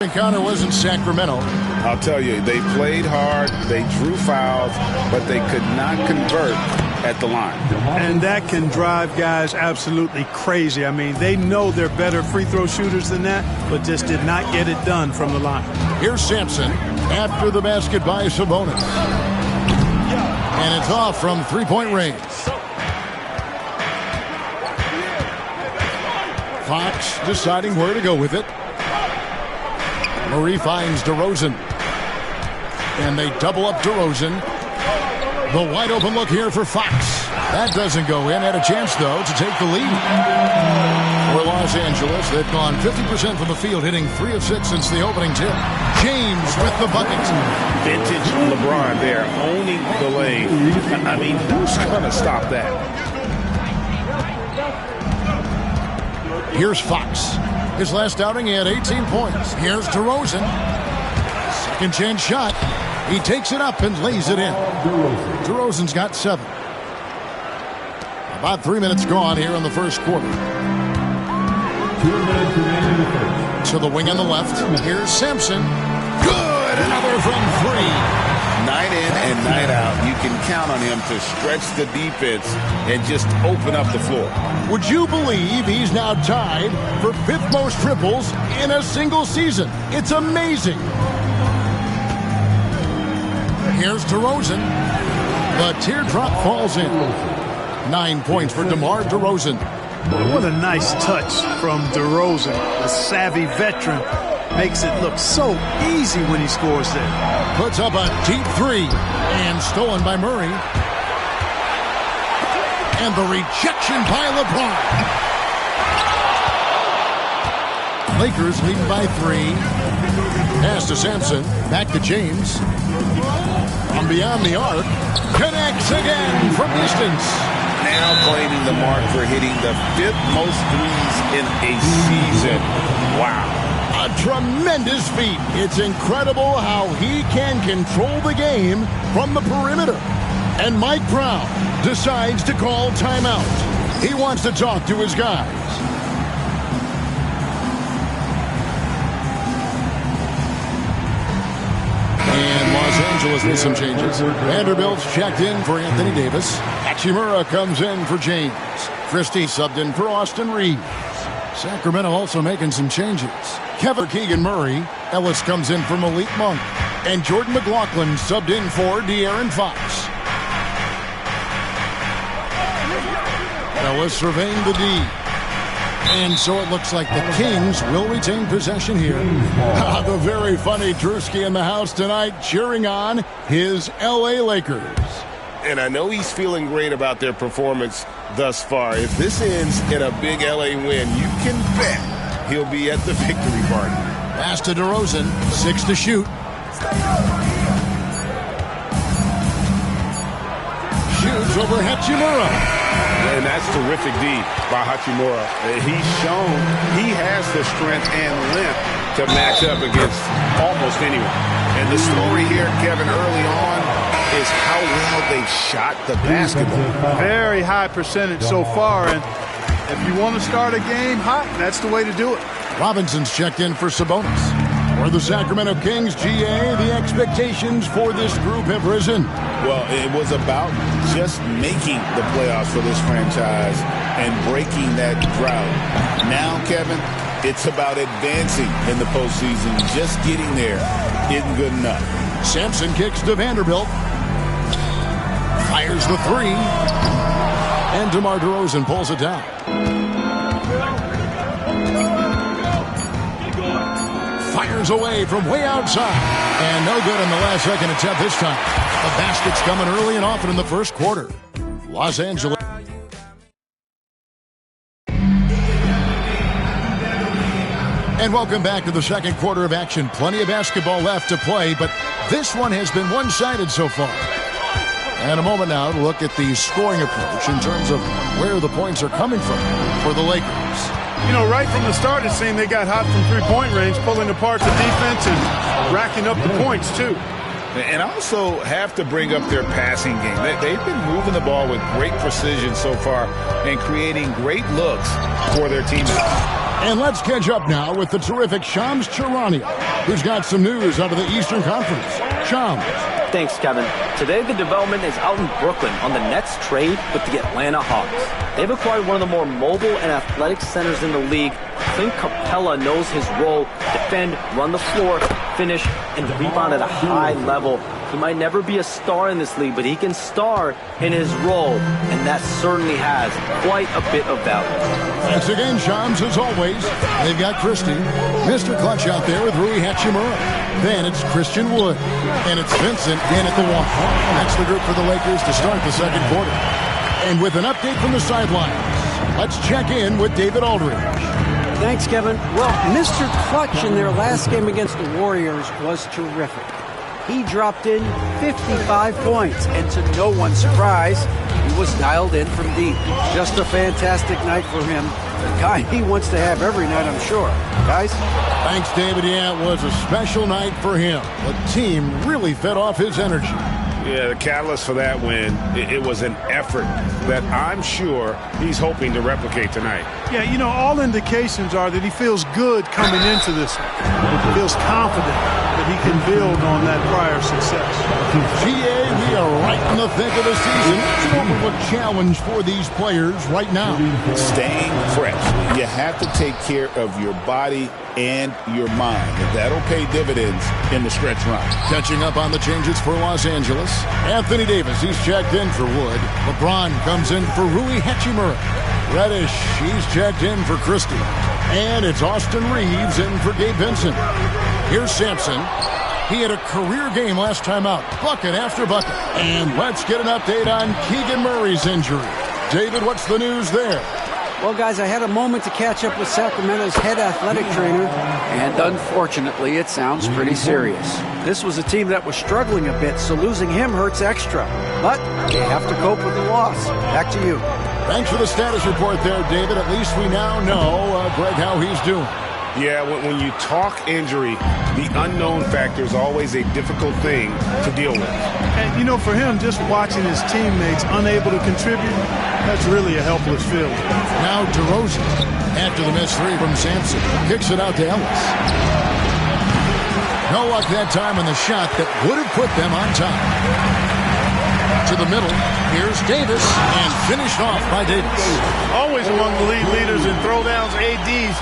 encounter was in Sacramento. I'll tell you, they played hard, they drew fouls, but they could not convert at the line. And that can drive guys absolutely crazy. I mean, they know they're better free throw shooters than that, but just did not get it done from the line. Here's Sampson after the basket by Sabonis. And it's off from three-point range. Fox deciding where to go with it. Murray finds DeRozan. And they double up DeRozan. The wide open look here for Fox. That doesn't go in. Had a chance, though, to take the lead. For Los Angeles, they've gone 50% from the field, hitting 3 of 6 since the opening tip. James with the bucket. Vintage LeBron there, owning the lane. I mean, who's going to stop that? Here's Fox. His last outing, he had 18 points. Here's DeRozan. Second chance shot. He takes it up and lays it in. DeRozan's got 7. About 3 minutes gone here in the first quarter. 2 minutes remaining in the first. To the wing on the left. Here's Sampson. Good! Another from 3. Night in and night out, you can count on him to stretch the defense and just open up the floor. Would you believe he's now tied for 5th most triples in a single season? It's amazing. Here's DeRozan. The teardrop falls in. 9 points for DeMar DeRozan. What a nice touch from DeRozan. A savvy veteran. Makes it look so easy when he scores there. Puts up a deep 3. And stolen by Murray. And the rejection by LeBron. Lakers leading by 3. Pass to Sampson. Back to James. From beyond the arc. Connects again from distance. Now claiming the mark for hitting the 5th most threes in a season. Wow. A tremendous feat. It's incredible how he can control the game from the perimeter. And Mike Brown decides to call timeout. He wants to talk to his guys. And Los Angeles with some changes. Vanderbilt's checked in for Anthony Davis. Hachimura comes in for James. Christie subbed in for Austin Reeves. Sacramento also making some changes. Kevin Keegan-Murray. Ellis comes in for Malik Monk. And Jordan McLaughlin subbed in for De'Aaron Fox. Ellis surveying the D. And so it looks like the Kings will retain possession here. The very funny Drewski in the house tonight cheering on his L.A. Lakers. And I know he's feeling great about their performance thus far. If this ends in a big L.A. win, you can bet he'll be at the victory party. Pass to DeRozan. 6 to shoot. Shoots over Hachimura. And that's terrific D by Hachimura. He's shown he has the strength and length to match up against almost anyone. And the story here, Kevin, early on is how well they've shot the basketball. Very high percentage so far. And if you want to start a game hot, that's the way to do it. Robinson's checked in for Sabonis. For the Sacramento Kings, GA, the expectations for this group have risen. Well, it was about just making the playoffs for this franchise and breaking that drought. Now, Kevin, it's about advancing in the postseason. Just getting there isn't good enough. Sampson kicks to Vanderbilt. Fires the 3. And DeMar DeRozan pulls it down. Fires away from way outside. And no good on the last second attempt this time. The basket's coming early and often in the first quarter. Los Angeles. And welcome back to the second quarter of action. Plenty of basketball left to play, but this one has been one-sided so far. And a moment now to look at the scoring approach in terms of where the points are coming from for the Lakers. You know, right from the start, it seemed they got hot from three-point range, pulling apart the defense and racking up the points, too. And also have to bring up their passing game. They've been moving the ball with great precision so far and creating great looks for their teammates. And let's catch up now with the terrific Shams Charania, who's got some news out of the Eastern Conference. Shams. Thanks, Kevin. Today, the development is out in Brooklyn on the Nets trade with the Atlanta Hawks. They've acquired one of the more mobile and athletic centers in the league. Clint Capella knows his role: defend, run the floor, finish, and rebound at a high level. He might never be a star in this league, but he can star in his role, and that certainly has quite a bit of value. Thanks again, Shams, as always. They've got Christie, Mr. Clutch out there with Rui Hachimura. Then it's Christian Wood, and it's Vincent in at the wall. That's the group for the Lakers to start the second quarter. And with an update from the sidelines, let's check in with David Aldridge. Thanks, Kevin. Well, Mr. Clutch in their last game against the Warriors was terrific. He dropped in 55 points, and to no one's surprise, he was dialed in from deep. Just a fantastic night for him. The guy he wants to have every night, I'm sure. Guys? Thanks, David. Yeah, it was a special night for him. The team really fed off his energy. Yeah, the catalyst for that win, it was an effort that I'm sure he's hoping to replicate tonight. Yeah, you know, all indications are that he feels good coming into this one. He feels confident that he can build on that prior success. GA, we are right in the thick of the season. It's an overlooked challenge for these players right now. Staying fresh. You have to take care of your body and your mind. And that'll pay dividends in the stretch run. Catching up on the changes for Los Angeles. Anthony Davis, he's checked in for Wood. LeBron comes in for Rui Hachimura. Reddish, he's checked in for Christie. And it's Austin Reeves in for Gabe Vincent. Here's Sampson. He had a career game last time out. Bucket after bucket. And let's get an update on Keegan Murray's injury. David, what's the news there? Well, guys, I had a moment to catch up with Sacramento's head athletic trainer, and unfortunately, it sounds pretty serious. This was a team that was struggling a bit, so losing him hurts extra. But they have to cope with the loss. Back to you. Thanks for the status report there, David. At least we now know, Greg, how he's doing. Yeah, when you talk injury, the unknown factor is always a difficult thing to deal with. And, you know, for him, just watching his teammates unable to contribute, that's really a helpless feeling. Now DeRozan, after the missed three from Sampson, kicks it out to Ellis. No luck that time on the shot that would have put them on top. To the middle, here's Davis, and finished off by Davis. Always among the league leaders in throwdowns, ADs.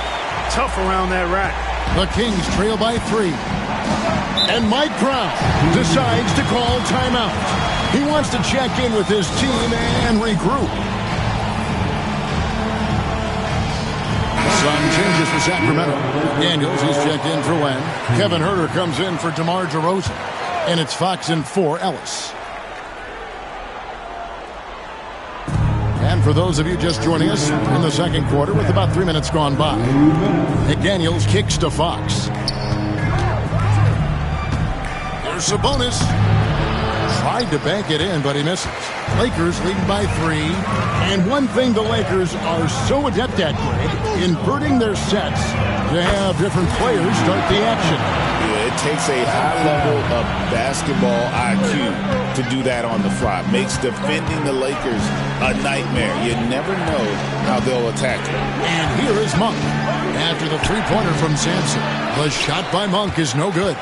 Tough around that rack. The Kings trail by 3. And Mike Brown decides to call timeout. He wants to check in with his team and regroup. Some changes for Sacramento. Daniels, he's checked in for Len. Kevin Huerter comes in for DeMar DeRozan. And it's Fox in for Ellis. And for those of you just joining us in the second quarter with about 3 minutes gone by, McDaniels kicks to Fox. There's Sabonis. Tried to bank it in, but he misses. Lakers lead by 3. And one thing the Lakers are so adept at, Greg, inverting their sets to have different players start the action. Yeah, it takes a high level of basketball IQ to do that on the fly. Makes defending the Lakers a nightmare. You never know how they'll attack it. And here is Monk. After the three-pointer from Sampson, the shot by Monk is no good.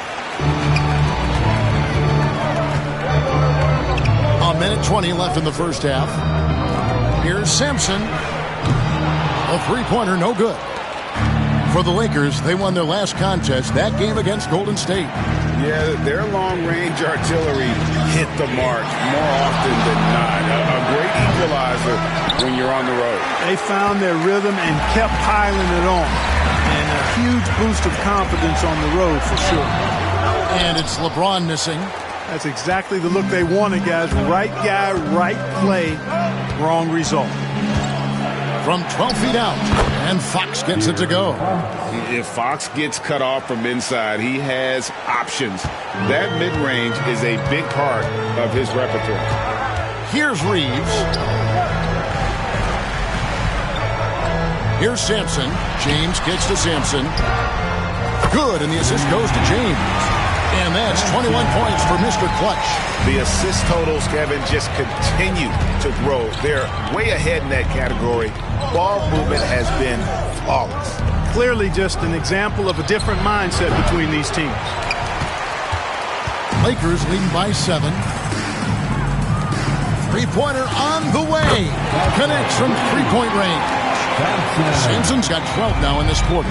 A minute 20 left in the first half. Here's Sampson. A three-pointer, no good. For the Lakers, they won their last contest, that game against Golden State. Yeah, their long-range artillery hit the mark more often than not. A great equalizer when you're on the road. They found their rhythm and kept piling it on. And a huge boost of confidence on the road for sure. And it's LeBron missing. That's exactly the look they wanted, guys. Right guy, right play, wrong result. From 12 feet out, and Fox gets it to go. If Fox gets cut off from inside, he has options. That mid-range is a big part of his repertoire. Here's Reeves. Here's Sampson. James kicks to Sampson. Good, and the assist goes to James. And that's 21 points for Mr. Clutch. The assist totals, Kevin, just continue to grow. They're way ahead in that category. Ball movement has been flawless. Clearly just an example of a different mindset between these teams. Lakers leading by 7. Three-pointer on the way. Connects from three-point range. Sampson's got 12 now in this quarter.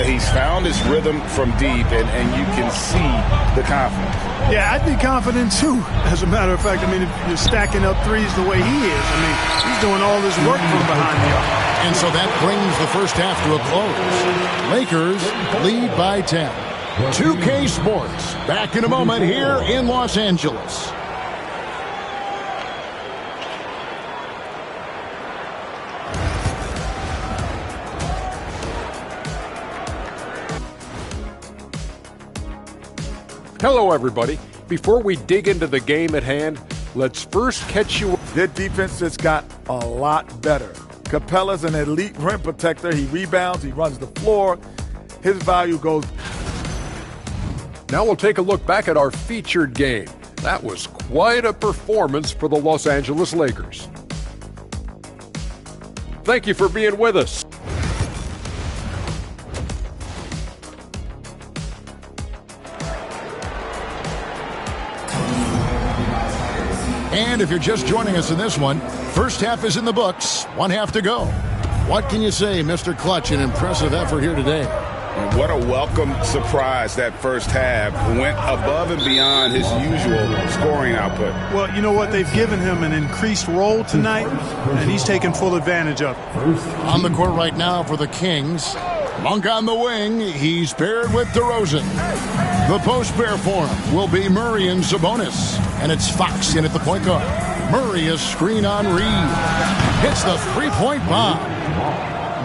He's found his rhythm from deep, and you can see the confidence. Yeah, I'd be confident too. As a matter of fact, I mean, if you're stacking up threes the way he is, I mean, he's doing all this work from behind the arc. And so that brings the first half to a close. Lakers lead by 10. 2K Sports back in a moment here in Los Angeles. Hello, everybody. Before we dig into the game at hand, let's first catch you. Their defense just got a lot better. Capella's an elite rim protector. He rebounds. He runs the floor. His value goes. Now we'll take a look back at our featured game. That was quite a performance for the Los Angeles Lakers. Thank you for being with us. And if you're just joining us in this one, first half is in the books, one half to go. What can you say, Mr. Clutch? An impressive effort here today. What a welcome surprise that first half. Went above and beyond his usual scoring output. Well, you know what? They've given him an increased role tonight, and he's taken full advantage of it. On the court right now for the Kings. Monk on the wing. He's paired with DeRozan. The post pair for him will be Murray and Sabonis. And it's Fox in at the point guard. Murray a screen on Reed. Hits the three-point bomb.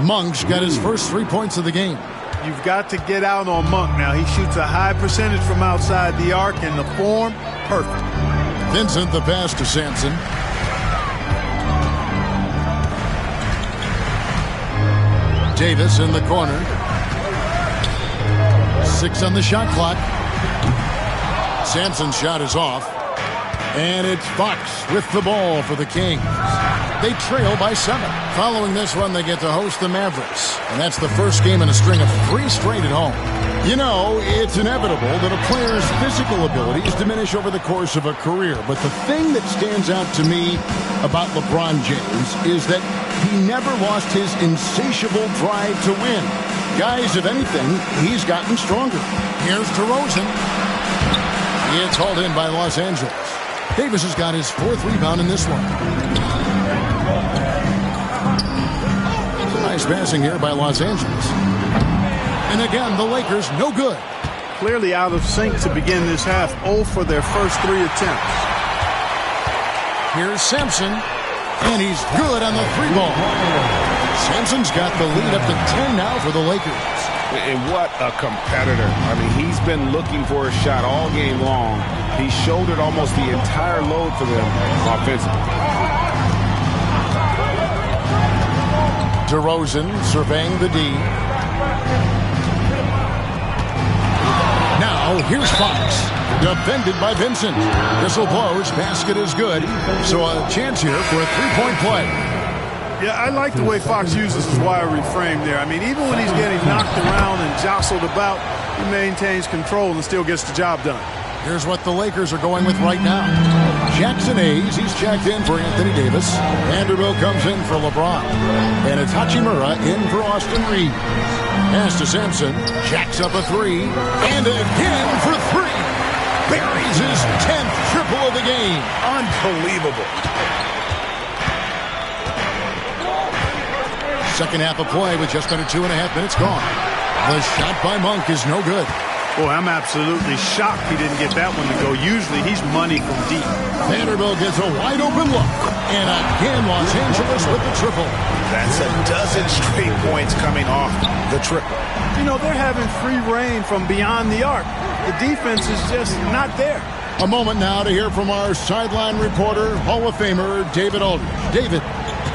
Monk's got his first 3 points of the game. You've got to get out on Monk now. He shoots a high percentage from outside the arc, and the form, perfect. Vincent the pass to Sampson. Davis in the corner. 6 on the shot clock. Sampson's shot is off. And it's Fox with the ball for the Kings. They trail by 7. Following this one, they get to host the Mavericks. And that's the first game in a string of 3 straight at home. You know, it's inevitable that a player's physical abilities diminish over the course of a career. But the thing that stands out to me about LeBron James is that he never lost his insatiable drive to win. Guys, if anything, he's gotten stronger. Here's DeRozan. It's hauled in by Los Angeles. Davis has got his 4th rebound in this one. Nice passing here by Los Angeles. And again, the Lakers no good. Clearly out of sync to begin this half. 0 for their first 3 attempts. Here's Sampson. And he's good on the 3-ball. Sampson's got the lead up to 10 now for the Lakers. And what a competitor. I mean, he's been looking for a shot all game long. He shouldered almost the entire load for them offensively. DeRozan surveying the D. Now, here's Fox. Defended by Vincent. Whistle blows. Basket is good. So a chance here for a 3-point play. Yeah, I like the way Fox uses his wiry frame there. I mean, even when he's getting knocked around and jostled about, he maintains control and still gets the job done. Here's what the Lakers are going with right now. Jackson Hayes, he's checked in for Anthony Davis. Vanderbilt comes in for LeBron. And it's Hachimura in for Austin Reeves. Pass to Sampson. Jacks up a 3. And again for 3. Buries his 10th triple of the game. Unbelievable. Second half of play with just under 2.5 minutes gone. The shot by Monk is no good. Boy, I'm absolutely shocked he didn't get that one to go. Usually he's money from deep. Vanderbilt gets a wide open look. And again, Los Angeles with the triple. That's a dozen straight points coming off the triple. You know, they're having free reign from beyond the arc. The defense is just not there. A moment now to hear from our sideline reporter, Hall of Famer David Aldridge. David,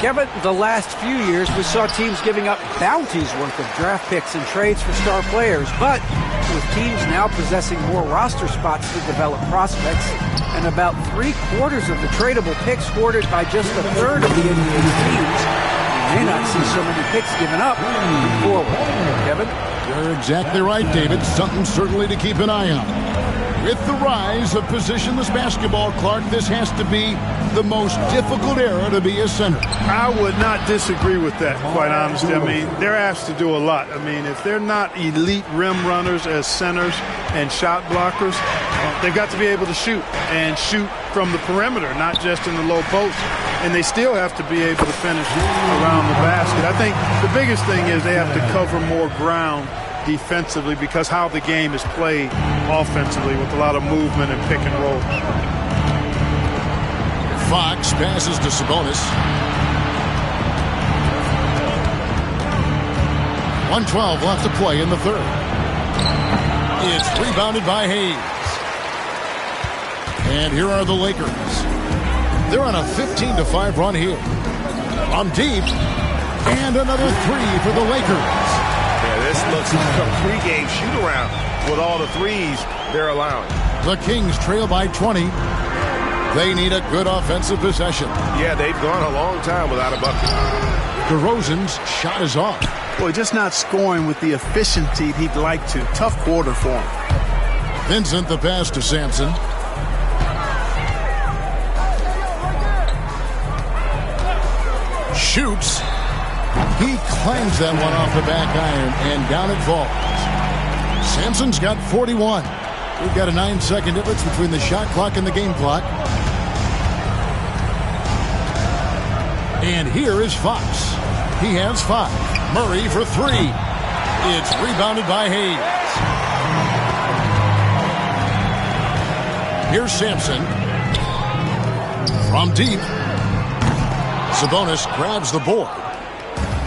Kevin, the last few years we saw teams giving up bounties worth of draft picks and trades for star players, but with teams now possessing more roster spots to develop prospects and about 3/4 of the tradable picks hoarded by just a third of the NBA's teams, we may not see so many picks given up moving forward. Kevin? You're exactly right, David. Something certainly to keep an eye on. With the rise of positionless basketball, Clark, this has to be the most difficult era to be a center. I would not disagree with that, quite honestly. I mean, they're asked to do a lot. I mean, if they're not elite rim runners as centers and shot blockers, they've got to be able to shoot and shoot from the perimeter, not just in the low post. And they still have to be able to finish around the basket. I think the biggest thing is they have to cover more ground defensively because how the game is played offensively with a lot of movement and pick and roll. Fox passes to Sabonis. 1:12 left to play in the third. It's rebounded by Hayes. And here are the Lakers. They're on a 15-5 run here. On deep. And another three for the Lakers. Yeah, this looks like a pregame shoot-around with all the threes they're allowing. The Kings trail by 20. They need a good offensive possession. Yeah, they've gone a long time without a bucket. DeRozan's shot is off. Boy, just not scoring with the efficiency he'd like to. Tough quarter for him. Vincent the pass to Sampson. Shoots. He clangs that one off the back iron, and down it falls. Sampson's got 41. We've got a 9-second difference between the shot clock and the game clock. And here is Fox. He has 5. Murray for 3. It's rebounded by Hayes. Here's Sampson. From deep. Sabonis grabs the board.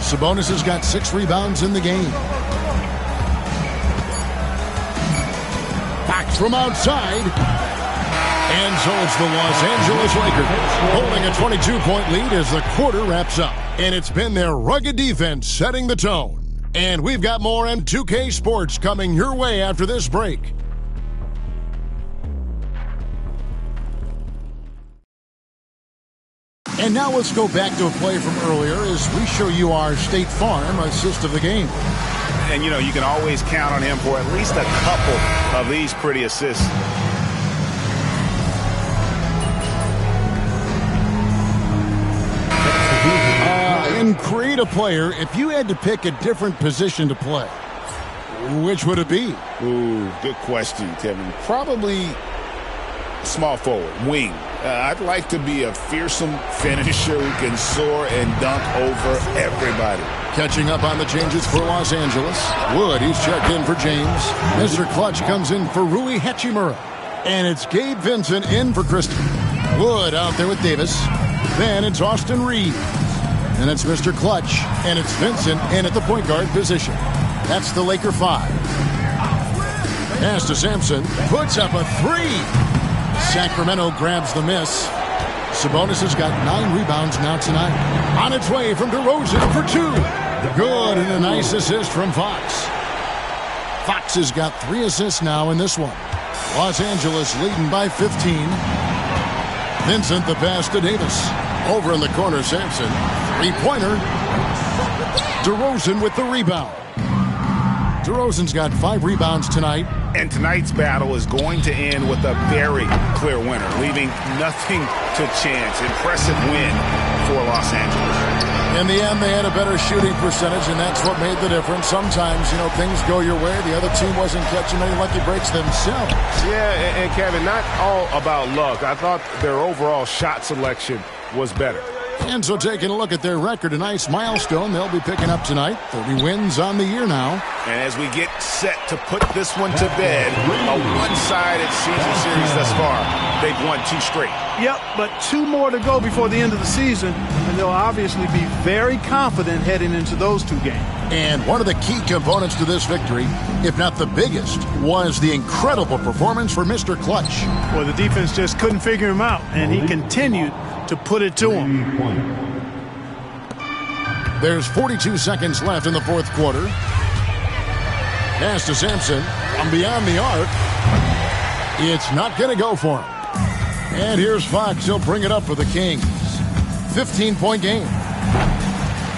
Sabonis has got 6 rebounds in the game. Fox from outside. And so it's the Los Angeles Lakers holding a 22-point lead as the quarter wraps up. And it's been their rugged defense setting the tone. And we've got more M2K Sports coming your way after this break. And now let's go back to a play from earlier as we show you our State Farm assist of the game. And, you know, you can always count on him for at least a couple of these pretty assists. In Create a Player, if you had to pick a different position to play, which would it be? Ooh, good question, Kevin. Probably small forward, wing. I'd like to be a fearsome finisher who can soar and dunk over everybody. Catching up on the changes for Los Angeles. Wood, he's checked in for James. Mr. Clutch comes in for Rui Hachimura. And it's Gabe Vincent in for Christie. Wood out there with Davis. Then it's Austin Reeves. And it's Mr. Clutch. And it's Vincent in at the point guard position. That's the Laker 5. Pass to Sampson. Puts up a 3. Sacramento grabs the miss. Sabonis has got 9 rebounds now tonight. On its way from DeRozan for 2. Good, and a nice assist from Fox. Fox has got 3 assists now in this one. Los Angeles leading by 15. Vincent the pass to Davis. Over in the corner, Sampson. 3-pointer. DeRozan with the rebound. DeRozan's got 5 rebounds tonight. And tonight's battle is going to end with a very clear winner, leaving nothing to chance. Impressive win for Los Angeles. In the end, they had a better shooting percentage, and that's what made the difference. Sometimes, you know, things go your way. The other team wasn't catching many lucky breaks themselves. Yeah, and Kevin, not all about luck. I thought their overall shot selection was better. And so taking a look at their record, a nice milestone they'll be picking up tonight. 30 wins on the year now. And as we get set to put this one to bed, a one-sided season series thus far. They've won 2 straight. Yep, but 2 more to go before the end of the season, and they'll obviously be very confident heading into those 2 games. And one of the key components to this victory, if not the biggest, was the incredible performance for Mr. Clutch. Well, the defense just couldn't figure him out, and he continued to put it to him. There's 42 seconds left in the fourth quarter. Pass to Sampson from beyond the arc. It's not going to go for him. And here's Fox. He'll bring it up for the Kings. 15-point game.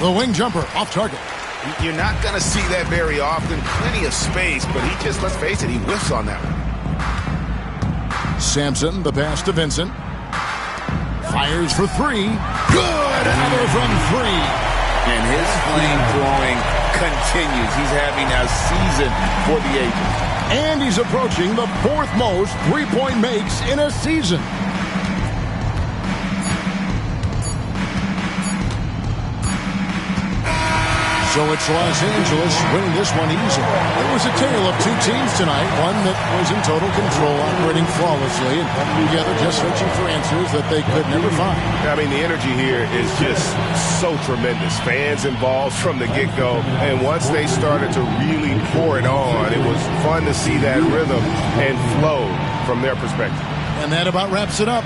The wing jumper off target. You're not going to see that very often. Plenty of space, but he just, let's face it, he whiffs on that one. Sampson, the pass to Vincent. Fires for three. Good! Another from three. And his flame throwing continues. He's having a season for the ages. And he's approaching the fourth most three-point makes in a season. So it's Los Angeles winning this one easily. It was a tale of two teams tonight, one that was in total control, operating flawlessly, and the other just searching for answers that they could never find. I mean, the energy here is just so tremendous. Fans involved from the get-go, and once they started to really pour it on, it was fun to see that rhythm and flow from their perspective. And that about wraps it up.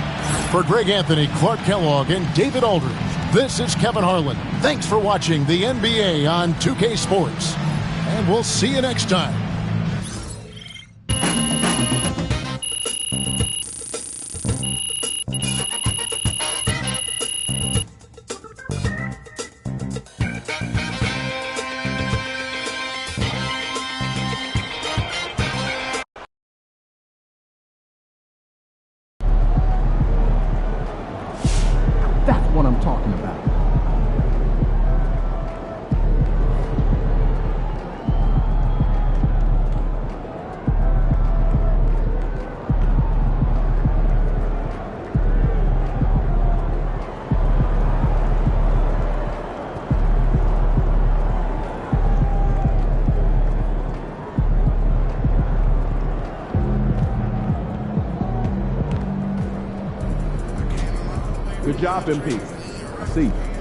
For Greg Anthony, Clark Kellogg, and David Aldridge, this is Kevin Harlan. Thanks for watching the NBA on 2K Sports. And we'll see you next time. That's what I'm talking about. Good job, MP. I see.